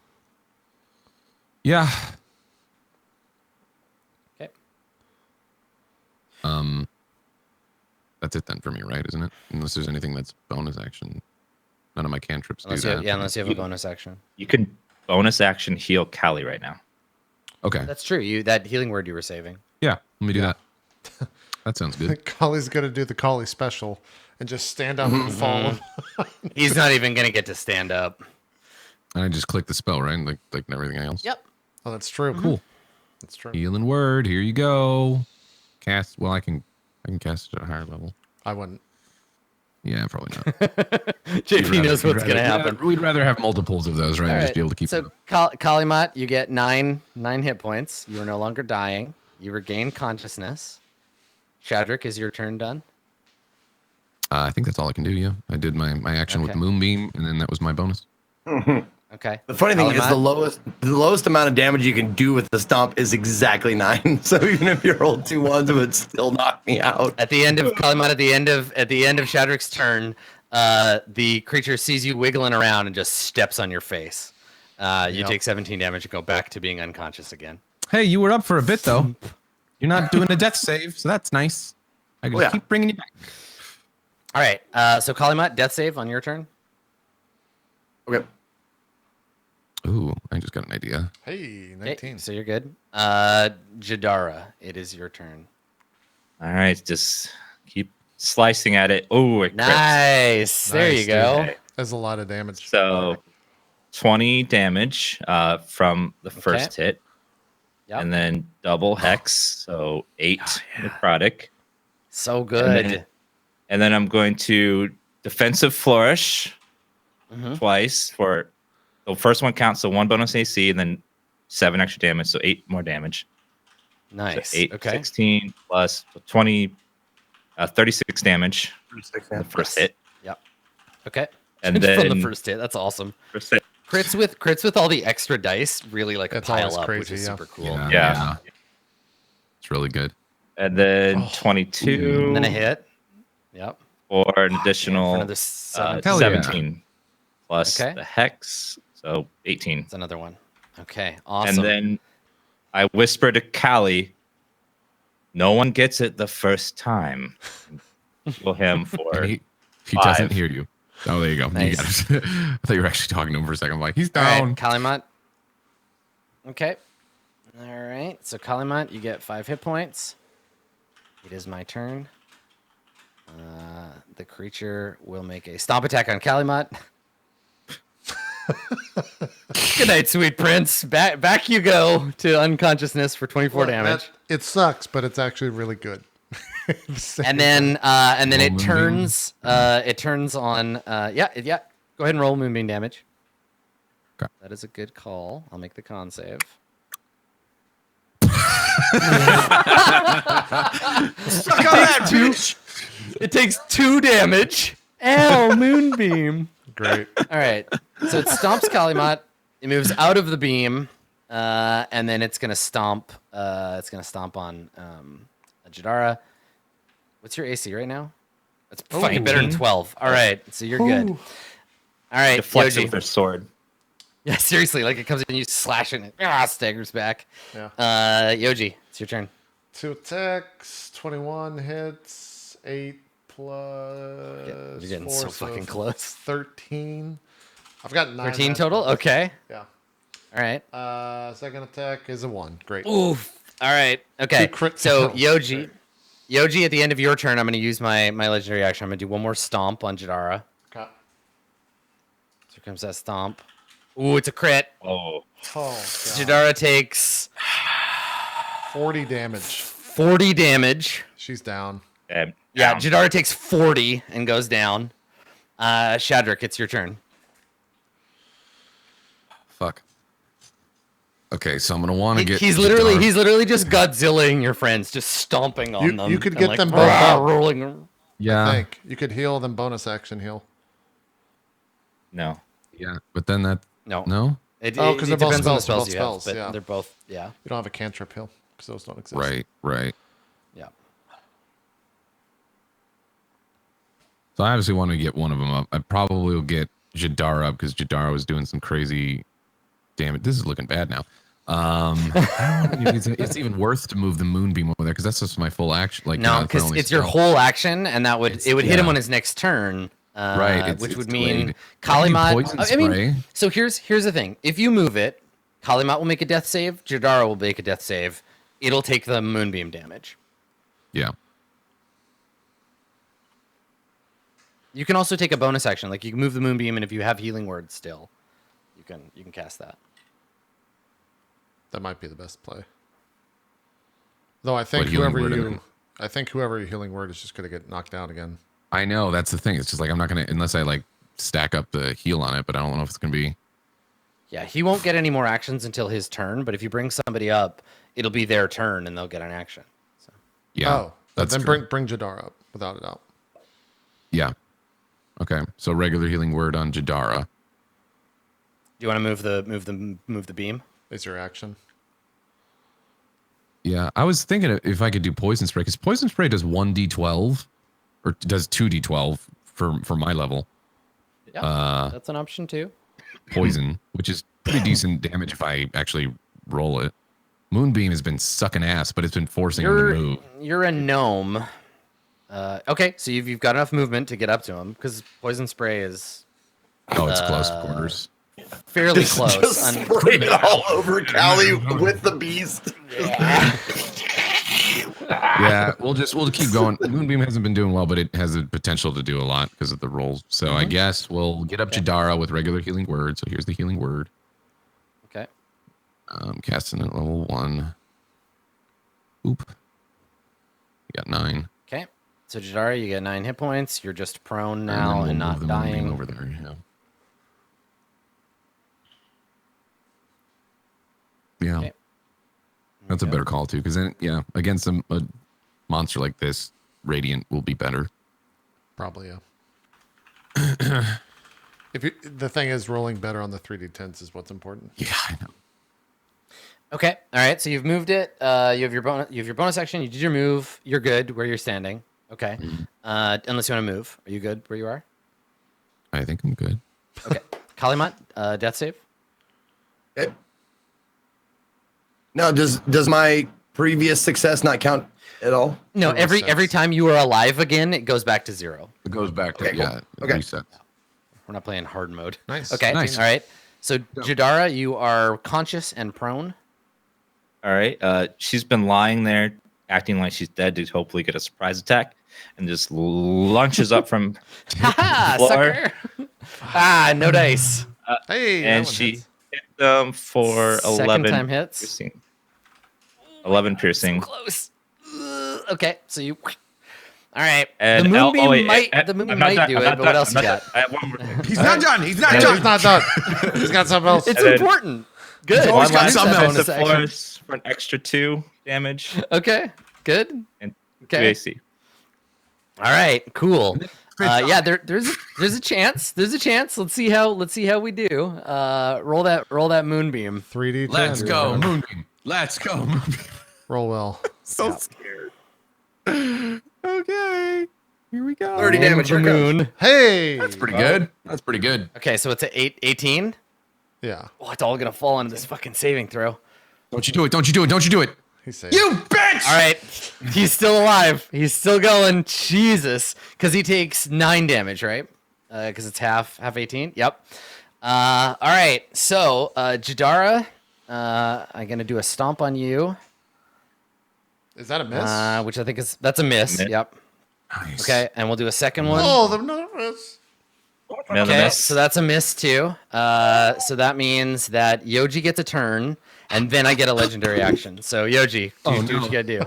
Yeah. Okay. That's it then for me, right? Isn't it? Unless there's anything that's bonus action. None of my cantrips Unless do you that. unless you have a bonus action. You can bonus action heal Callie right now. Okay. That's true. That healing word you were saving. Yeah. Let me do that. That sounds good. Collie's gonna do the Collie special and just stand up and fall. He's not even gonna get to stand up. And I just click the spell, right? Like everything else. Yep. Oh, that's true. Cool. That's true. Healing word. Here you go. Cast. Well, I can cast it at a higher level. I wouldn't. Yeah, probably not. JP knows what's gonna happen. We'd rather have multiples of those, right? All And just right. be able to keep. So Kalimat, you get nine hit points. You are no longer dying. You regain consciousness. Shadrick, is your turn done? I think that's all I can do. Yeah, I did my action with Okay. Moonbeam, and then that was my bonus. Okay. The funny thing is Kalimat? the lowest amount of damage you can do with the stomp is exactly 9. So even if you roll 2 1s, it would still knock me out. At the end of Kalimat, at the end of Shadrick's turn, the creature sees you wiggling around and just steps on your face. You take 17 damage and go back to being unconscious again. Hey, you were up for a bit though. You're not doing a death save, so that's nice. I can keep bringing you back. All right. So Kalimat, death save on your turn. Okay. Ooh, I just got an idea. Hey, Okay, 19. so you're good. Jadara, it is your turn. All right, just keep slicing at it. Oh, it crits. Nice. There Nice, you go. dude. That's a lot of damage. So 20 damage from the first hit. Yep. And then double hex, so 8 necrotic. So good. And then I'm going to defensive flourish twice for the first one counts, so 1 bonus AC, and then 7 extra damage, so 8 more damage. Nice. So 8, okay. 16 plus 20, 36 damage. 36, The first hit. Yep. Okay. And From the then first hit. That's awesome. first hit. Crits with all the extra dice really like That's pile always up, which crazy, is yeah. super cool. Yeah. It's really good. And then 22 And then a hit. Yep. for an additional another 17. Hell yeah. 17 plus Okay. the hex, so 18. That's another one. Okay. Awesome. And then I whisper to Callie, no one gets it the first time. Heal him for And he 5. doesn't hear you. Oh, there you go. Nice. You got it. I thought you were actually talking to him for a second. I'm like, he's all down. right, Kalimat. Okay. All right. So Kalimat, you get 5 hit points. It is my turn. The creature will make a stomp attack on Kalimat. Good night, sweet prince. Back you go to unconsciousness for 24 damage. It sucks, but it's actually really good. And then it Moonbeam. turns on Go ahead and roll moonbeam damage. Okay. That is a good call. I'll make the con save. It takes 2 damage. Ow, moonbeam. Great. All right. So it stomps Kalimat. It moves out of the beam, and then it's gonna stomp. It's gonna stomp on Jadara. What's your AC right now? That's fucking better than 12. All right, so you're good. All All right, deflects it Yoji. with their sword. Yeah, seriously, like it comes in, you slash it, and it staggers back. Yeah. Yoji, it's your turn. 2 attacks, 21 hits, 8 plus. You're getting 4, so fucking close. 13. I've got 9. 13 total. Okay. Yeah. All right. Second attack is a 1. Great. Oof. All right. Okay. 2 crit So fails. Yoji, Yoji, at the end of your turn, I'm going to use my legendary action. I'm going to do one more stomp on Jadara. Okay. So here comes that stomp. Ooh, it's a crit. Oh, Oh, God. Jadara takes 40 damage. 40 damage. She's down. and Yeah, down. Jadara takes 40 and goes down. Shadrick, it's your turn. Fuck. Okay, so I'm gonna want to get. He's literally just Godzillaing your friends, just stomping on them. You could and get like, them both up. rolling. Yeah. I think. You could heal, then bonus action heal. No. Yeah, but then that. No. No. Oh, 'cause they're both depends on the spells, spells you they're have, both but spells, yeah. they're both, yeah. You don't have a cantrip heal because those don't exist. Right. Right. Yeah. So I obviously want to get one of them up. I probably will get Jadara up because Jadara was doing some crazy damage. This is looking bad now. I don't know if it's even worth to move the moonbeam over there because that's just my full action. Like No, that's my because only it's your spell. whole action, and that would hit him yeah. on his next turn. Right, which it's would mean delayed. I can do Kalimat. poison I mean, spray. so here's the thing: if you move it, Kalimat will make a death save. Jadara will make a death save. It'll take the moonbeam damage. Yeah. You can also take a bonus action, like you can move the moonbeam, and if you have healing word still, you can cast that. That might be the best play. Though I think What healing whoever word you, am I think whoever your healing word is just gonna get knocked down again. I know that's the thing. It's just like I'm not gonna unless I like stack up the heal on it, but I don't know if it's gonna be. Yeah, he won't get any more actions until his turn. But if you bring somebody up, it'll be their turn, and they'll get an action. So. Yeah. Oh, that's then true. bring Jadara up without a doubt. Yeah. Okay. So regular healing word on Jadara. Do you want to move the beam? Is your action? Yeah, I was thinking if I could do poison spray because poison spray does 1d12 or does 2d12 for my level. Yeah, that's an option too. Poison, which is pretty decent damage if I actually roll it. Moonbeam has been sucking ass, but it's been forcing him to move. You're a gnome. Okay, so you've got enough movement to get up to him because poison spray is Oh, it's close quarters. fairly close. Just spray it all over Callie with the beast. Yeah, we'll keep going. Moonbeam hasn't been doing well, but it has the potential to do a lot because of the rolls. So I guess we'll get up Jadara with regular healing word. So here's the healing word. Okay. Casting at level 1. Oop. You got 9. Okay. So Jadara, you get 9 hit points. You're just prone And now then we'll and move not the Moonbeam dying. over there. Yeah. Yeah. Okay. That's a better call too, because then against a monster like this, Radiant will be better. Probably, yeah. The thing is, rolling better on the 3d10s is what's important. Yeah, I know. Okay. All right. So you've moved it. You have your bonus action. You did your move. You're good where you're standing. Okay. Unless you want to move. Are you good where you are? I think I'm good. Okay. Kalimat, death save. Okay. Now, does my previous success not count at all? No, That makes every sense. time you are alive again, it goes back to 0. It goes back to Okay, cool. it Okay. resets. We're not playing hard mode. Nice. Okay. Nice. All right. So Jadara, you are conscious and prone. All right. She's been lying there, acting like she's dead to hopefully get a surprise attack, and just lunges up from Haha, floor. sucker. No dice. Hey, that and one she hits. hit them for Second 11 time hits. piercing. 11 piercing. Close. Okay, so you. All right. And the moonbeam wait, might. I'm The moonbeam not might done, do I'm it, not but what done, else I'm you not got? done. I have one more thing. He's not done. He's not Yeah, done. he's not done. He's got something else. It's And then- important. Good. always One got last something else. defensive Bonus action. force for an extra 2 damage Okay. Good. and 2 Okay. AC. All right. Cool. Yeah. There's a chance. There's a chance. Let's see how we do. Roll that moonbeam. 3d10. Let's go, Moonbeam. Let's go, Moonbeam. Roll well. So scared. Okay. Here we go. 30 damage. The Here comes. moon. Hey, That's pretty good. That's pretty good. Okay, so it's at 18. Yeah, Oh, it's all gonna fall into this fucking saving throw. Don't you do it. Don't you do it. Don't you do it. he saved. You bitch. All right, he's still alive. He's still going. Jesus, because he takes 9 damage, right? Because it's half 18. Yep. All right. So Jadara, I'm gonna do a stomp on you, Is that a miss? which I think that's a miss. Miss. Yep. Nice. Okay, and we'll do a second one. Oh, the nervous. Another Okay, miss. so that's a miss too. So that means that Yoji gets a turn, and then I get a legendary action. So Yoji, do what you gotta do.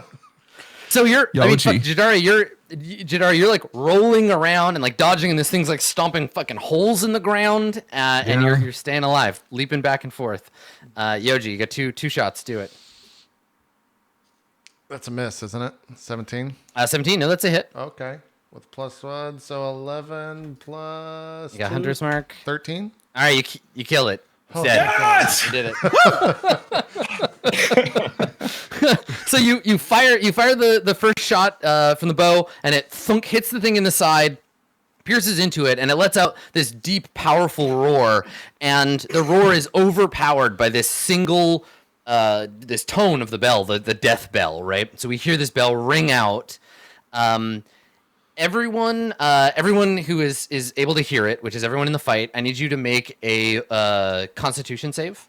So you're, I mean, fuck, Yoji. Jadara, you're like rolling around and like dodging, and this thing's like stomping fucking holes in the ground, and you're staying alive, leaping back and forth. Yoji, you got two shots. Do it. That's a miss, isn't it? 17. 17. No, that's a hit. Okay, with +1, so 11 plus. You got 2, Hunter's Mark. 13. All right, you kill it. It's Oh, dead. yes! You did it. So you fire the first shot from the bow, and it thunk hits the thing in the side, pierces into it, and it lets out this deep, powerful roar. And the roar is overpowered by this single this tone of the bell, the death bell, right? So we hear this bell ring out. Everyone who is able to hear it, which is everyone in the fight, I need you to make a Constitution save.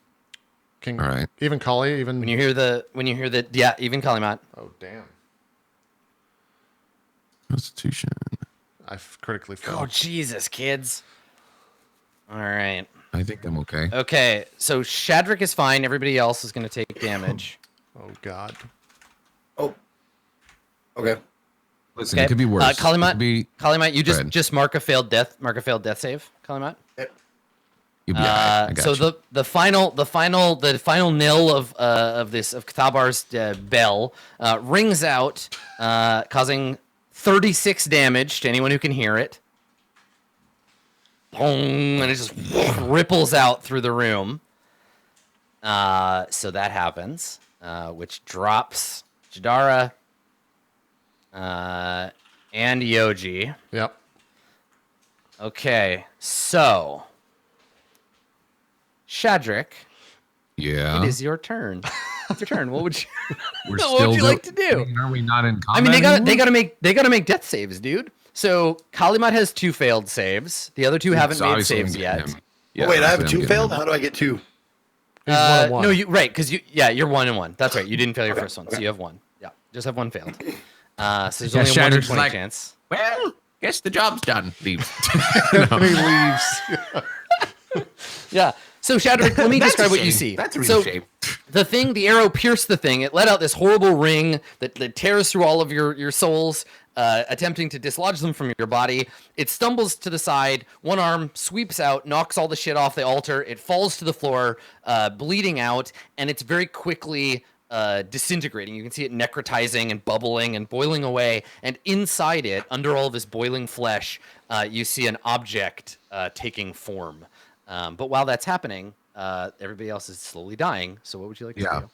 King. All right. Even Kali, even. When you hear the yeah, even Kalimat. Oh, damn. Constitution. I've critically Oh failed. Jesus, kids! All right. I think I'm okay. Okay, so Shadrick is fine. Everybody else is going to take damage. Oh, God. Oh. Okay. Listen, Okay. it could be worse. It Kalimat, could be, Kalimat, you Go ahead. just mark a failed death save. Kalimat. you'll be all right. I got So you. the final knell of Kthabar's bell rings out, causing 36 damage to anyone who can hear it. Boom, and it just ripples out through the room. So that happens, which drops Jadara and Yoji. Yep. Okay, so Shadrick, Yeah. it is your turn. It's your turn. What would you We're what would you like to do? Are we not in I combat? mean, they anymore? gotta make death saves, dude. So Kalimat has 2 failed saves. The other 2 haven't So made obviously I'm saves getting yet. him. Yeah, Wait, I have obviously 2 I'm getting failed? him. How do I get 2? He's 1 and 1. No, because you're 1 and 1. That's right. You didn't fail your first one, so you have 1. Yeah, just have 1 failed. So there's Yeah, only a 1 in Shadrick's 20 like- chance. Well, guess the job's done. Leave. And he leaves. Yeah. So Shadrick, let me That's describe a what you shame. see. That's a real so shame. the arrow pierced the thing. It let out this horrible ring that tears through all of your souls, attempting to dislodge them from your body. It stumbles to the side. One arm sweeps out, knocks all the shit off the altar. It falls to the floor, bleeding out, and it's very quickly disintegrating. You can see it necrotizing and bubbling and boiling away. And inside it, under all this boiling flesh, you see an object taking form. But while that's happening, everybody else is slowly dying. So what would you like to do?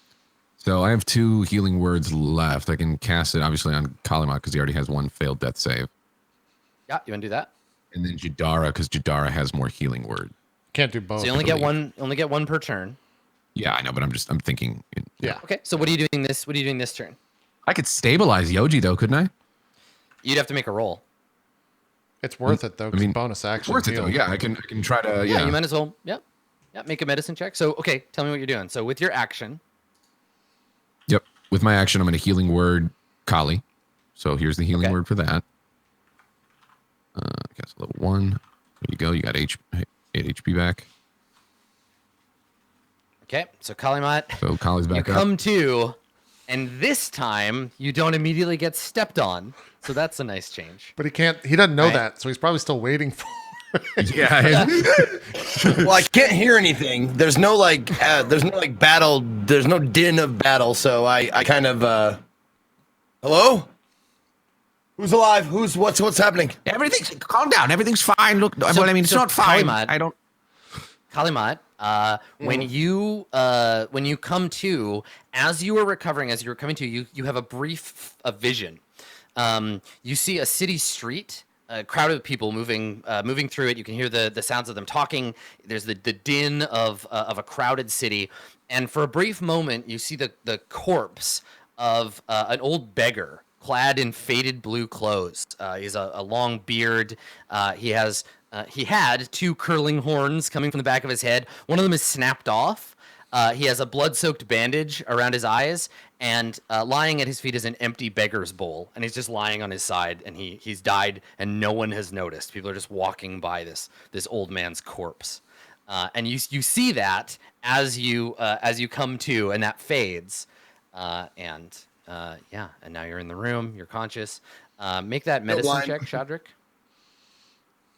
So I have 2 healing words left. I can cast it obviously on Kalimat because he already has 1 failed death save, Yeah, you want to do that? and then Jadara because Jadara has more healing word. Can't do both. So you only I get believe. one. Only get 1 per turn. Yeah, I know, but I'm thinking. Yeah. Okay. So what are you doing this? What are you doing this turn? I could stabilize Yoji though, couldn't I? You'd have to make a roll. It's worth it, though. I mean, Bonus It's action. worth it though. heal. Yeah, I can try to. Yeah, Yeah. you might as well. Yeah, yeah. Make a medicine check. So okay, tell me what you're doing. So with your action, Yep. With my action, I'm going to healing word Kali. So here's the healing Okay. word for that. I guess level 1. There you go. You got 8 HP back. okay. So Kalimat, So Kali's you back up. come to, and this time you don't immediately get stepped on. So that's a nice change. But he can't. He doesn't know Right. that, so he's probably still waiting for. Yeah. Well, I can't hear anything. There's no like battle. There's no din of battle. So I kind of hello? Who's alive? What's happening? Everything's calm down. Everything's fine. Look, well, I mean, it's so not fine. Kalimat- I don't. Kalimat, when you come to, as you are recovering, as you're coming to, you have a brief vision. You see a city street, a crowd of people moving through it. You can hear the sounds of them talking. There's the din of a crowded city, and for a brief moment, you see the corpse of an old beggar clad in faded blue clothes. He has a long beard. He had two curling horns coming from the back of his head. One of them is snapped off. He has a blood-soaked bandage around his eyes, and lying at his feet is an empty beggar's bowl, and he's just lying on his side, and he's died, and no one has noticed. People are just walking by this old man's corpse, and you see that as you come to, and that fades, and now you're in the room, you're conscious. Make that medicine blind. check, Shadrach.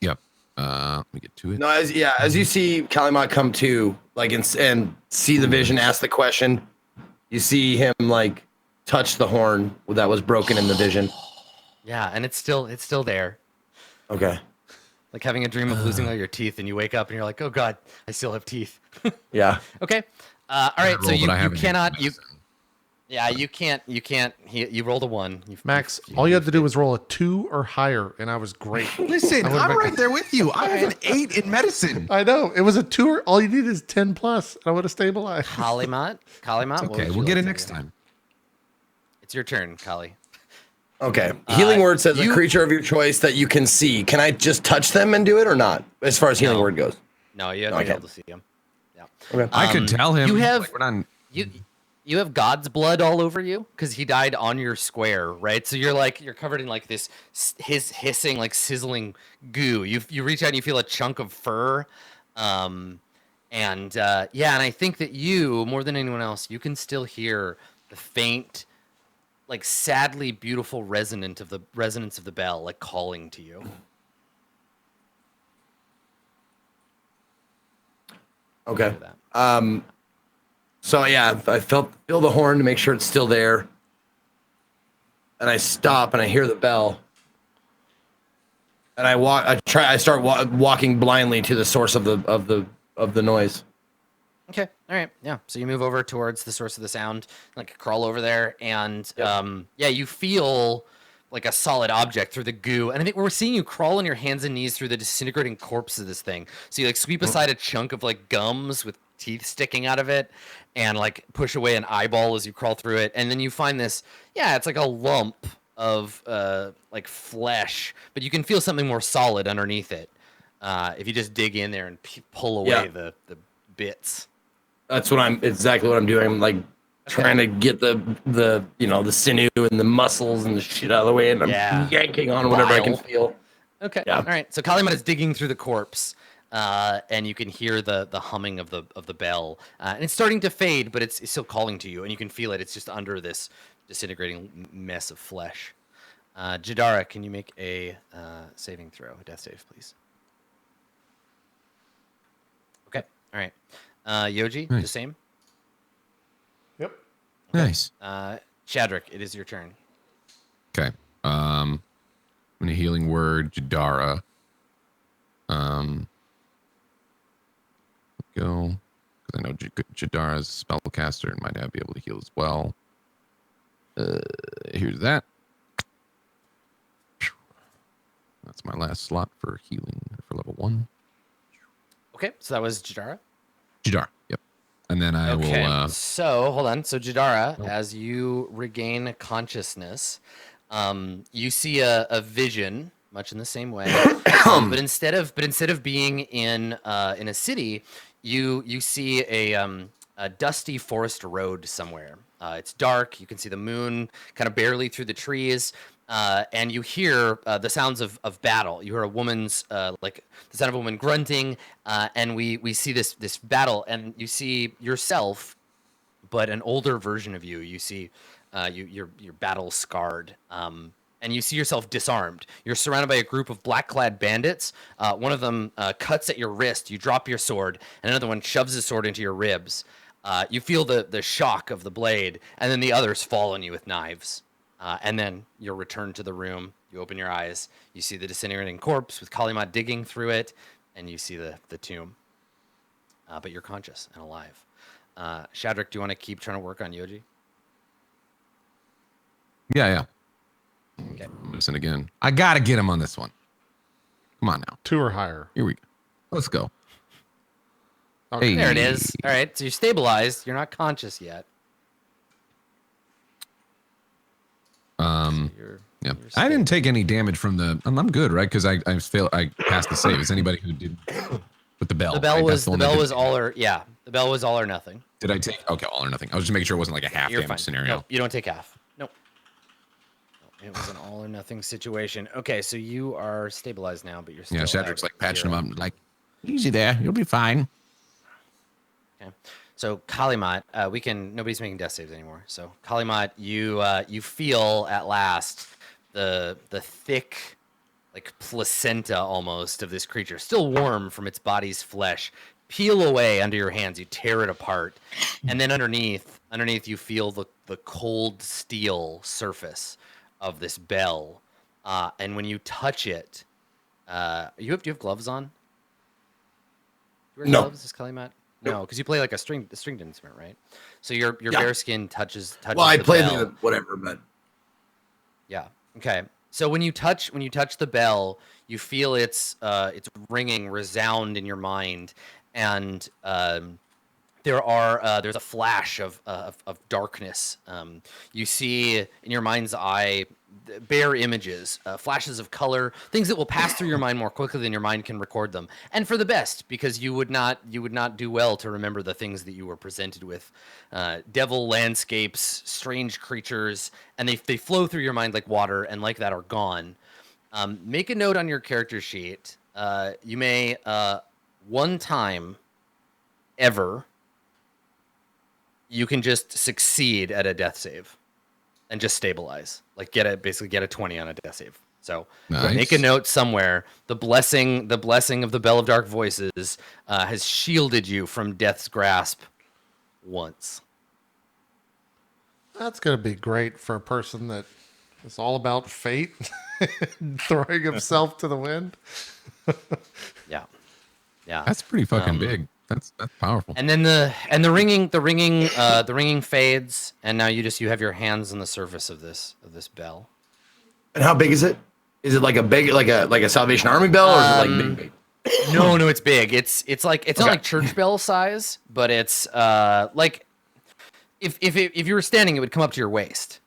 Yep. Let me get to it. No, as you see Kalimot come to, like, and see the vision, ask the question, you see him like touch the horn that was broken in the vision. Yeah, and it's still there. Okay. Like having a dream of losing all your teeth, and you wake up and you're like, "Oh God, I still have teeth." Yeah. Okay. All right. So you cannot. You rolled a 1. Max, all you had to do was roll a 2 or higher, and I was great. Listen, I'm right there with you. I have an 8 in medicine. I know. It was a 2 or all you need is 10 plus, and I would have stabilized. Kalimot. Okay, we'll get it next time. It's your turn, Kali. Okay. Healing word says a creature of your choice that you can see. Can I just touch them and do it or not? As far as healing word goes. No, you have to be able to see him. Yeah. Okay. I could tell him. You have like, we're not... you have God's blood all over you because he died on your square, right? So you're covered in like this hissing, like sizzling goo. You reach out and you feel a chunk of fur, and I think that you, more than anyone else, you can still hear the faint, like sadly beautiful resonance of the bell, like calling to you. Okay. So yeah, I feel the horn to make sure it's still there, and I stop and I hear the bell, and I start walking blindly to the source of the noise. Okay. All right. Yeah. So you move over towards the source of the sound, like crawl over there, and you feel like a solid object through the goo. And I think we're seeing you crawl on your hands and knees through the disintegrating corpse of this thing. So you like sweep aside a chunk of like gums with teeth sticking out of it, and like push away an eyeball as you crawl through it. And then you find this, it's like a lump of like flesh, but you can feel something more solid underneath it if you just dig in there and pull away the bits. That's exactly what I'm doing. I'm like trying to get the sinew and the muscles and the shit out of the way, and I'm yanking on whatever I can feel. Okay. Yeah. All right. So Kalimot is digging through the corpse, and you can hear the humming of the bell, and it's starting to fade, but it's still calling to you, and you can feel it. It's just under this disintegrating mess of flesh. Jadara, can you make a saving throw, a death save, please? Okay. All right. Yoji, the same. Yep. Okay. Nice. Shadrach, it is your turn. Okay. I'm gonna healing word Jadara. Go, because I know Jadara's a spellcaster and might be able to heal as well. Here's that. That's my last slot for healing for level 1. Okay, so that was Jadara. Jadara, yep. And then I will. So hold on. So Jadara, as you regain consciousness, you see a vision, much in the same way, but instead of being in a city, you see a dusty forest road somewhere. It's dark. You can see the moon kind of barely through the trees. And you hear the sounds of battle. You hear a woman's like the sound of a woman grunting, and we see this battle, and you see yourself, but an older version of you. You see you're battle scarred, and you see yourself disarmed. You're surrounded by a group of black-clad bandits. One of them cuts at your wrist. You drop your sword, and another one shoves his sword into your ribs. You feel the shock of the blade, and then the others fall on you with knives. And then you're returned to the room. You open your eyes. You see the disintegrating corpse with Kalimot digging through it, and you see the tomb. But you're conscious and alive. Shadrach, do you want to keep trying to work on Yoji? Yeah. I'm missing again. I gotta get him on this one. Come on now. 2 or higher. Here we go. Let's go. Okay. Hey. There it is. All right, so you're stabilized. You're not conscious yet. You're I didn't take any damage from the. I'm good, right? Because I passed the save. Is anybody who did with the bell? The bell right? was That's the one bell that was all or the bell was all or nothing. Did I take? Okay, all or nothing. I was just making sure it wasn't like a half You're damage fine. scenario. Nope, you don't take half. Nope. It was an all or nothing situation. Okay, so you are stabilized now, but you're still. Yeah, Shadrack's at like patching 0. him up, like easy there. You'll be fine. Okay. So Kalimat, nobody's making death saves anymore. So Kalimat, you feel at last the thick, like placenta almost of this creature, still warm from its body's flesh, peel away under your hands. You tear it apart, and then underneath you feel the cold steel surface of this bell. And when you touch it, do you have gloves on? You wear No. gloves, is Kalimat? No, because you play like a stringed instrument, right? So your Yeah. bare skin touches. Well, I the play bell. the whatever, but Yeah. Okay. So when you touch the bell, you feel its ringing resound in your mind, and there's a flash of darkness. You see in your mind's eye bare images, flashes of color, things that will pass through your mind more quickly than your mind can record them, and for the best, because you would not do well to remember the things that you were presented with. Devil landscapes, strange creatures, and they flow through your mind like water, and like that are gone. Make a note on your character sheet. You may one time ever you can just succeed at a death save and just stabilize, like basically get a 20 on a death save. So Nice. make a note somewhere. The blessing of the Bell of Dark Voices has shielded you from death's grasp once. That's going to be great for a person that is all about fate, throwing himself to the wind. Yeah. That's pretty fucking big. That's powerful. And then the ringing fades, and now you have your hands on the surface of this bell. and how big is it? Is it like a Salvation Army bell, or is it like big? No, it's big. It's not Okay. like church bell size, but it's like if you were standing, it would come up to your waist.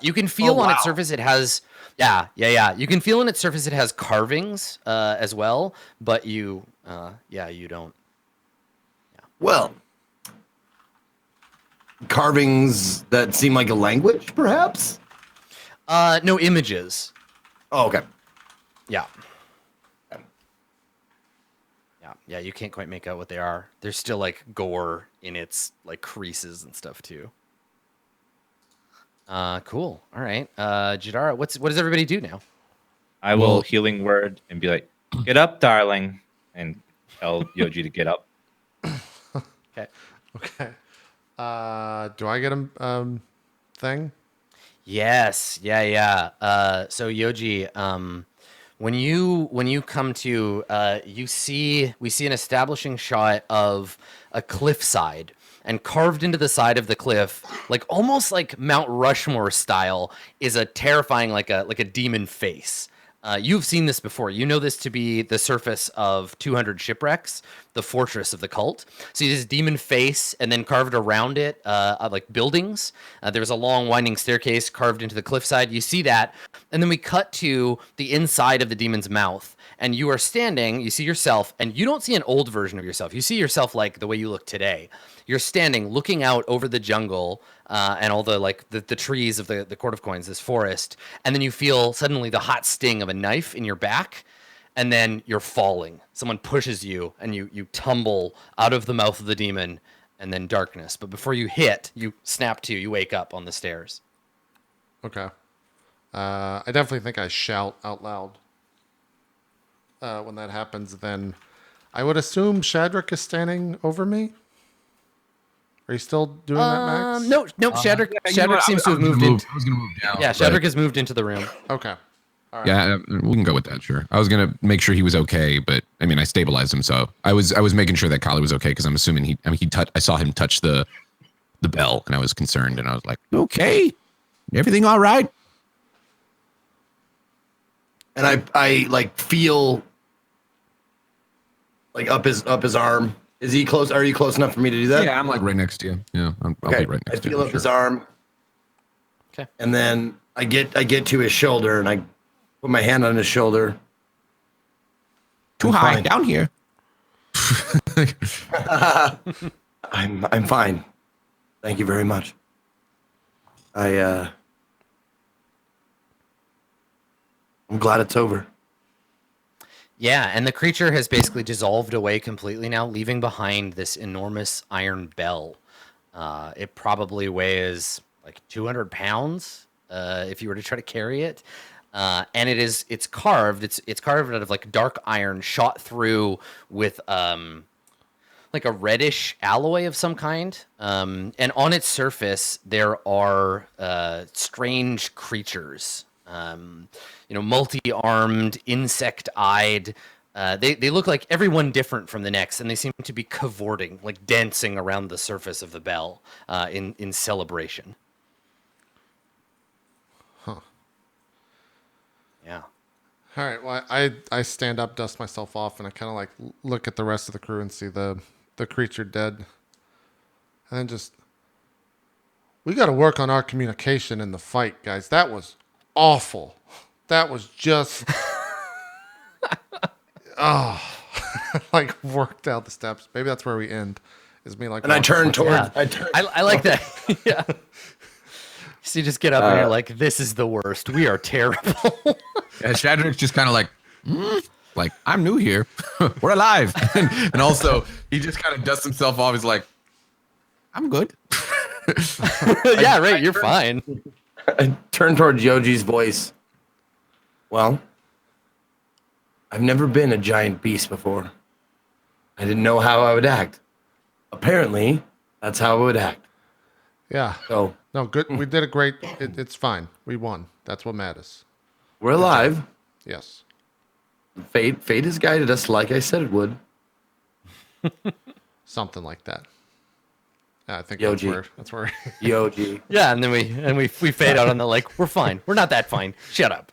You can feel on its surface it has You can feel on its surface it has carvings as well, but you don't. Well, carvings that seem like a language, perhaps. No images. Oh, okay. Yeah. Yeah, you can't quite make out what they are. There's still like gore in its like creases and stuff too. Cool. All right. Jadara, what does everybody do now? I will healing word and be like, "Get up, darling," and tell Yoji to get up. Okay. Okay. Do I get a thing? Yes. Yeah. So Yoji, when you come to, we see an establishing shot of a cliffside, and carved into the side of the cliff, like almost like Mount Rushmore style, is a terrifying like a demon face. You've seen this before. You know this to be the surface of 200 shipwrecks, the fortress of the cult. See this demon face, and then carved around it, like buildings. There's a long winding staircase carved into the cliffside. You see that, and then we cut to the inside of the demon's mouth, and you are standing. You see yourself, and you don't see an old version of yourself. You see yourself like the way you look today. You're standing, looking out over the jungle and all the trees of the Court of Coins, this forest, and then you feel suddenly the hot sting of a knife in your back, and then you're falling. Someone pushes you, and you tumble out of the mouth of the demon, and then darkness. But before you hit, you snap to, you wake up on the stairs. Okay. I definitely think I shout out loud when that happens. Then I would assume Shadrack is standing over me. Are you still doing that, Max? No, Shadrack seems to have moved in. I was gonna move down. Yeah, Shadrack has moved into the room. Okay. All right. Yeah, we can go with that. Sure. I was gonna make sure he was okay, but I mean, I stabilized him, so I was making sure that Kali was okay because I'm assuming I saw him touch the bell, and I was concerned, and I was like, okay, everything all right? and I like feel like up his arm. Is he close? Are you close enough for me to do that? Yeah, I'm like right next to you. Yeah, I'll Okay. be right next I to you. feel up his arm. Okay. And then I get to his shoulder and I put my hand on his shoulder. Too I'm high, fine. down here. I'm fine. Thank you very much. I'm glad it's over. Yeah, and the creature has basically dissolved away completely now, leaving behind this enormous iron bell. It probably weighs like 200 pounds if you were to try to carry it. And it's carved. It's carved out of like dark iron, shot through with like a reddish alloy of some kind. And on its surface, there are strange creatures. Multi-armed, insect-eyed. They look like everyone different from the next, and they seem to be cavorting, like dancing around the surface of the bell in celebration. Huh. Yeah. All right. Well, I stand up, dust myself off, and I kind of like look at the rest of the crew and see the creature dead. And then we got to work on our communication in the fight, guys. That was awful. That was just, like worked out the steps. Maybe that's where we end. Is me like. And I turn toward. Yeah. I like that. Yeah. So you just get up and you're like, "This is the worst. We are terrible." Yeah, Shadrack's just kind of like, I'm new here. We're alive. And also, he just kind of dusts himself off. He's like, I'm good. Yeah, right. You're fine. I turn toward Yoji's voice. Well, I've never been a giant beast before. I didn't know how I would act. Apparently, that's how I would act. Yeah. So No, good. We did a great. It's fine. We won. That's what matters. we're alive. Yes. Fate has guided us like I said it would. Something like that. Yeah, I think Yoji. that's where. Yoji. Yeah, and then we fade out on the like, we're fine. We're not that fine. Shut up.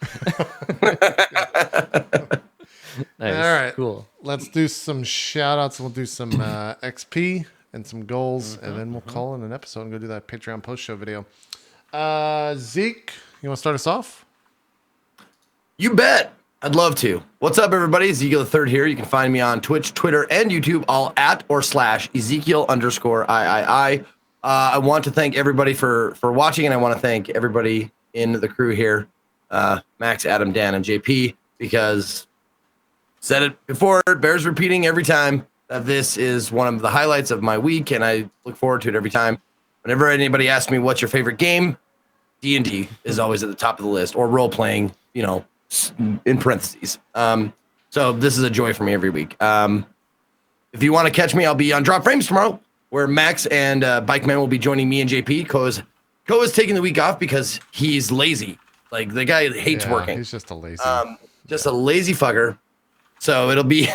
Nice. All right. Cool. Let's do some shout outs. We'll do some XP and some goals, and then we'll call in an episode and go do that Patreon post show video. Zeke, you want to start us off? You bet. I'd love to. What's up, everybody? Ezekiel the Third here. You can find me on Twitch, Twitter, and YouTube, all at or slash Ezekiel_III. I want to thank everybody for watching, and I want to thank everybody in the crew here, Max, Adam, Dan, and JP, because said it before, it bears repeating every time that this is one of the highlights of my week, and I look forward to it every time. Whenever anybody asks me what's your favorite game, D&D is always at the top of the list, or role-playing, in parentheses. So this is a joy for me every week. If you want to catch me, I'll be on Drop Frames tomorrow, where Max and Bike Man will be joining me and JP. Ko is taking the week off because he's lazy. Like, the guy hates working. He's just a lazy. Just a lazy fucker. So it'll be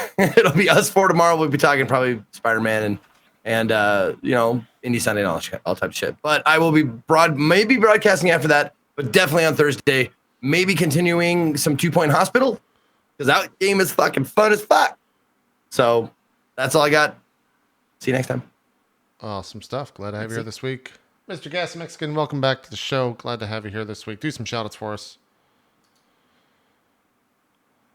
us four tomorrow. We'll be talking probably Spider-Man and Indie Sunday and all type of shit. But I will be maybe broadcasting after that, but definitely on Thursday. Maybe continuing some 2 Point Hospital, because that game is fucking fun as fuck. So that's all I got. See you next time. Awesome stuff. Glad to have you here this week. Mr. GassyMexican, welcome back to the show. Glad to have you here this week. Do some shout outs for us.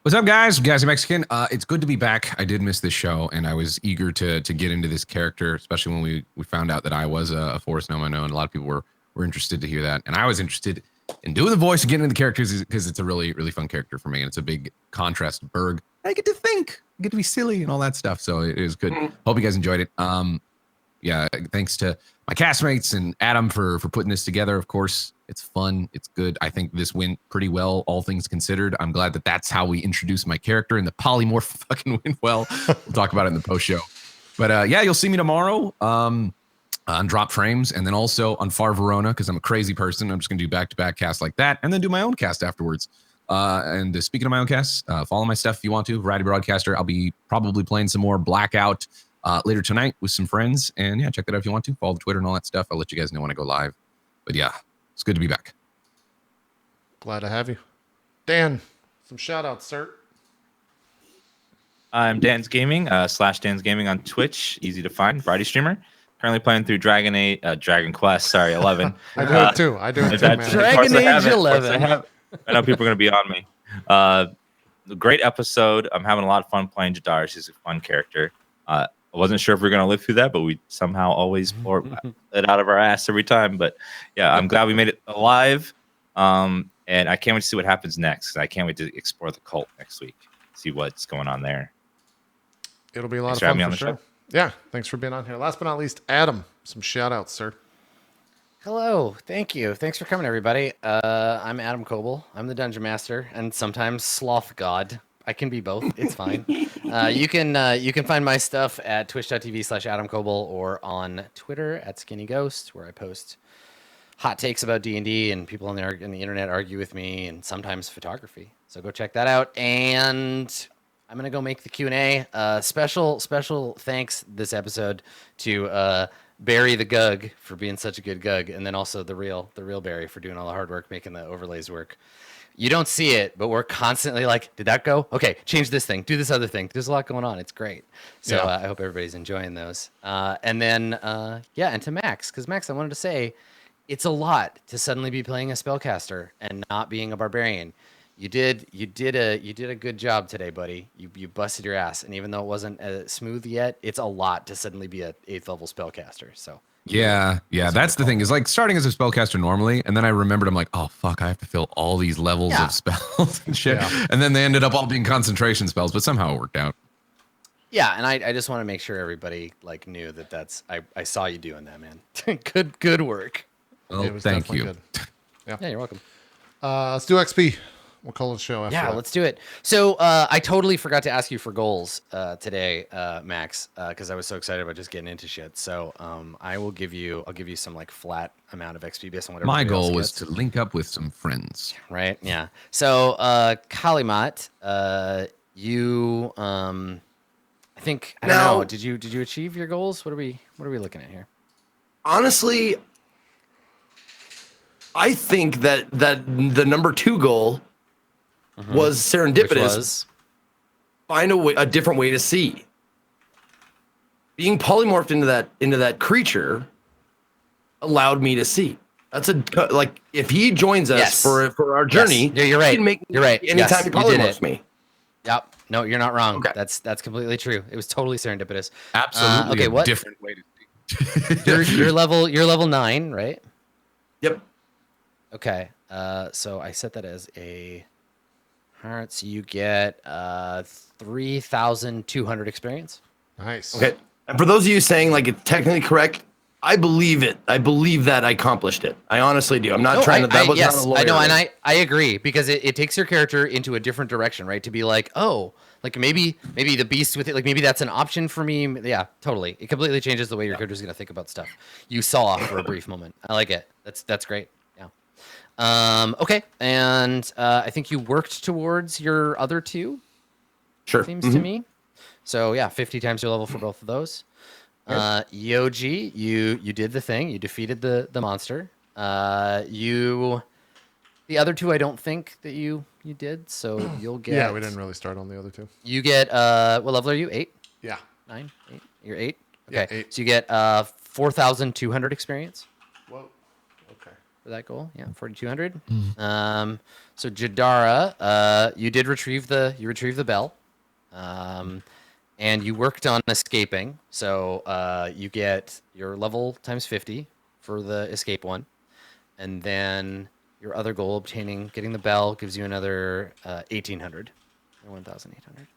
What's up, guys? GassyMexican. It's good to be back. I did miss this show, and I was eager to get into this character, especially when we found out that I was a Forest Gnome. I know, and a lot of people were interested to hear that. And I was interested in doing the voice and getting into the characters because it's a really, really fun character for me, and it's a big contrast to Berg. I get to think, I get to be silly and all that stuff. So it is good. Hope you guys enjoyed it. Yeah, thanks to my castmates and Adam for putting this together. Of course, it's fun. It's good. I think this went pretty well, all things considered. I'm glad that that's how we introduce my character, and the polymorph fucking went well. We'll talk about it in the post show. But yeah, you'll see me tomorrow on Drop Frames, and then also on Far Verona, because I'm a crazy person. I'm just going to do back-to-back casts like that, and then do my own cast afterwards. And speaking of my own casts, follow my stuff if you want to. Variety Broadcaster. I'll be probably playing some more Blackout later tonight with some friends. And yeah, check that out if you want to. Follow the Twitter and all that stuff. I'll let you guys know when I go live. But yeah, it's good to be back. Glad to have you. Dan, Some shout outs, sir. I'm DansGaming, slash DansGaming on Twitch. Easy to find. Variety streamer. Currently playing through Dragon Quest, sorry, 11. I do it too. I do it too, man. Dragon Age 11. I know people are going to be on me. Great episode. I'm having a lot of fun playing Jadar. She's a fun character. I wasn't sure if we were going to live through that, but we somehow always pour it out of our ass every time. But yeah, I'm glad we made it alive. And I can't wait to see what happens next. I can't wait to explore the cult next week, see what's going on there. It'll be a lot Thanks for having of me fun on for the sure. Yeah, thanks for being on here. Last but not least, Adam. Some shout outs, sir. Hello, thank you. Thanks for coming, everybody. I'm Adam Coble. I'm the Dungeon Master and sometimes Sloth God. I can be both. It's fine. You can find my stuff at twitch.tv/Adam Coble or on Twitter at skinnyghost, where I post hot takes about D&D and people on the internet argue with me, and sometimes photography. So go check that out. And I'm gonna go make the Q&A. Special thanks this episode to Barry the Gug for being such a good Gug, and then also the real Barry for doing all the hard work making the overlays work. You don't see it, but we're constantly like, did that go? Okay, change this thing, do this other thing. There's a lot going on. It's great. So Yeah. I hope everybody's enjoying those. And then and to Max, because Max, I wanted to say, it's a lot to suddenly be playing a spellcaster and not being a barbarian. You did a good job today, buddy. You busted your ass, and even though it wasn't smooth yet, it's a lot to suddenly be a 8th level spellcaster. So Yeah, that's the thing. Is like starting as a spellcaster normally, and then I remembered I'm like, oh fuck, I have to fill all these levels Yeah. of spells and shit, Yeah. and then they ended up all being concentration spells, but somehow it worked out. yeah, and I just want to make sure everybody like knew that's I saw you doing that, man. good work. Well, It was thank definitely you. good. Yeah, you're welcome. Let's do XP. We'll call it a show after Yeah, that. let's do it. So I totally forgot to ask you for goals today, Max, because I was so excited about just getting into shit. So I'll give you some like flat amount of XP based on whatever. My everybody else goal was gets. to link up with some friends. Right. Yeah. So Kalimat, you I think I don't Now- know. Did you achieve your goals? What are we looking at here? Honestly, I think that the number 2 goal was serendipitous. Which was Find a different way to see. Being polymorphed into that creature allowed me to see. That's like if he joins us Yes. for our journey. Yes. You're right. He can make You're right. anytime Yes, he you did polymorphs it. me. Yep. No, you're not wrong. Okay. That's completely true. It was totally serendipitous. Absolutely, okay, a what? different way to see. You're level 9, right? Yep. Okay. So I set that as a heart. So you get 3,200 experience. Nice. Okay. And for those of you saying like it's technically correct, I believe it. I believe that I accomplished it. I honestly do. I'm not trying to. That was yes, not a lawyer. I know, and I agree because it takes your character into a different direction, right? To be like, oh, like maybe the beast with it, like maybe that's an option for me. Yeah, totally. It completely changes the way your character's gonna think about stuff. You saw for a brief moment. I like it. That's great. Yeah. Okay, and I think you worked towards your other 2. Sure. Seems to me. So yeah, 50 times your level for both of those. Yoji, you did the thing. You defeated the monster. The other 2, I don't think that you did. So you'll get. Yeah, we didn't really start on the other 2. You get what level are you? 8, Yeah. 9, 8. You're 8. Yeah, Okay, 8. so you get 4,200 experience Whoa. Okay. for that goal. Yeah, 4,200. So Jadara, you did retrieve the bell. And you worked on escaping, so you get your level times 50 for the escape one, and then your other goal, getting the bell, gives you another 1,800 or 1,800.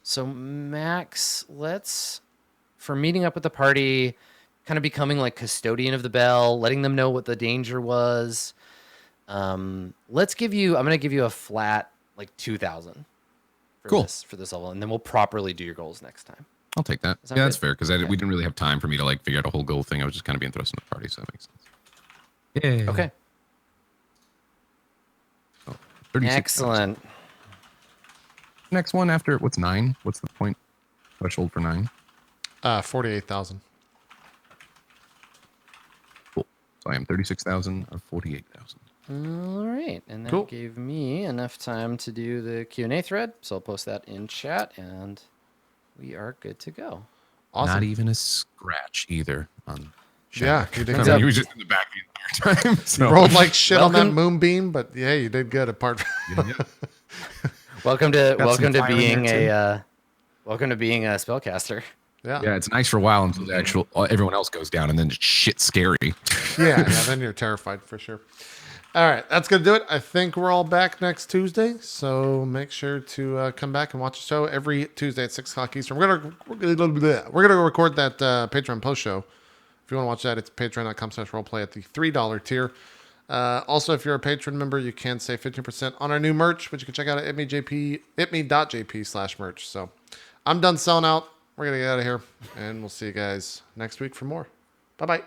So Max, for meeting up with the party, kind of becoming like custodian of the bell, letting them know what the danger was. I'm gonna give you a flat like 2,000. Cool. For this level, and then we'll properly do your goals next time. I'll take that. Sound Yeah, that's good? fair because we didn't really have time for me to like figure out a whole goal thing. I was just kind of being thrust in the party, so that makes sense. Yeah. Okay. Oh, 36,000. Excellent. Next one after what's 9? What's the point threshold for 9? 48,000. Cool. So I am 36,000 or 48,000. All right, and that Cool. gave me enough time to do the Q&A thread, so I'll post that in chat, and we are good to go. Awesome. Not even a scratch either on Yeah, Shattuck. you did I mean, good. he was just in the back the entire time. So. Rolled like shit on that Welcome- moonbeam, but yeah, you did good. Apart from Yeah. Welcome to Got some fire in being there, welcome to being a spellcaster. Yeah, it's nice for a while until the actual everyone else goes down, and then shit's scary. yeah. Then you're terrified for sure. All right, that's gonna do it. I think we're all back next Tuesday, so make sure to come back and watch the show every Tuesday at 6 o'clock Eastern. We're gonna record that Patreon post show. If you want to watch that, it's patreon.com/roleplay at the $3 tier. Also, if you're a patron member, you can save 15% on our new merch, which you can check out at itmeJP.jp/merch. So I'm done selling out. We're gonna get out of here, and we'll see you guys next week for more. Bye bye.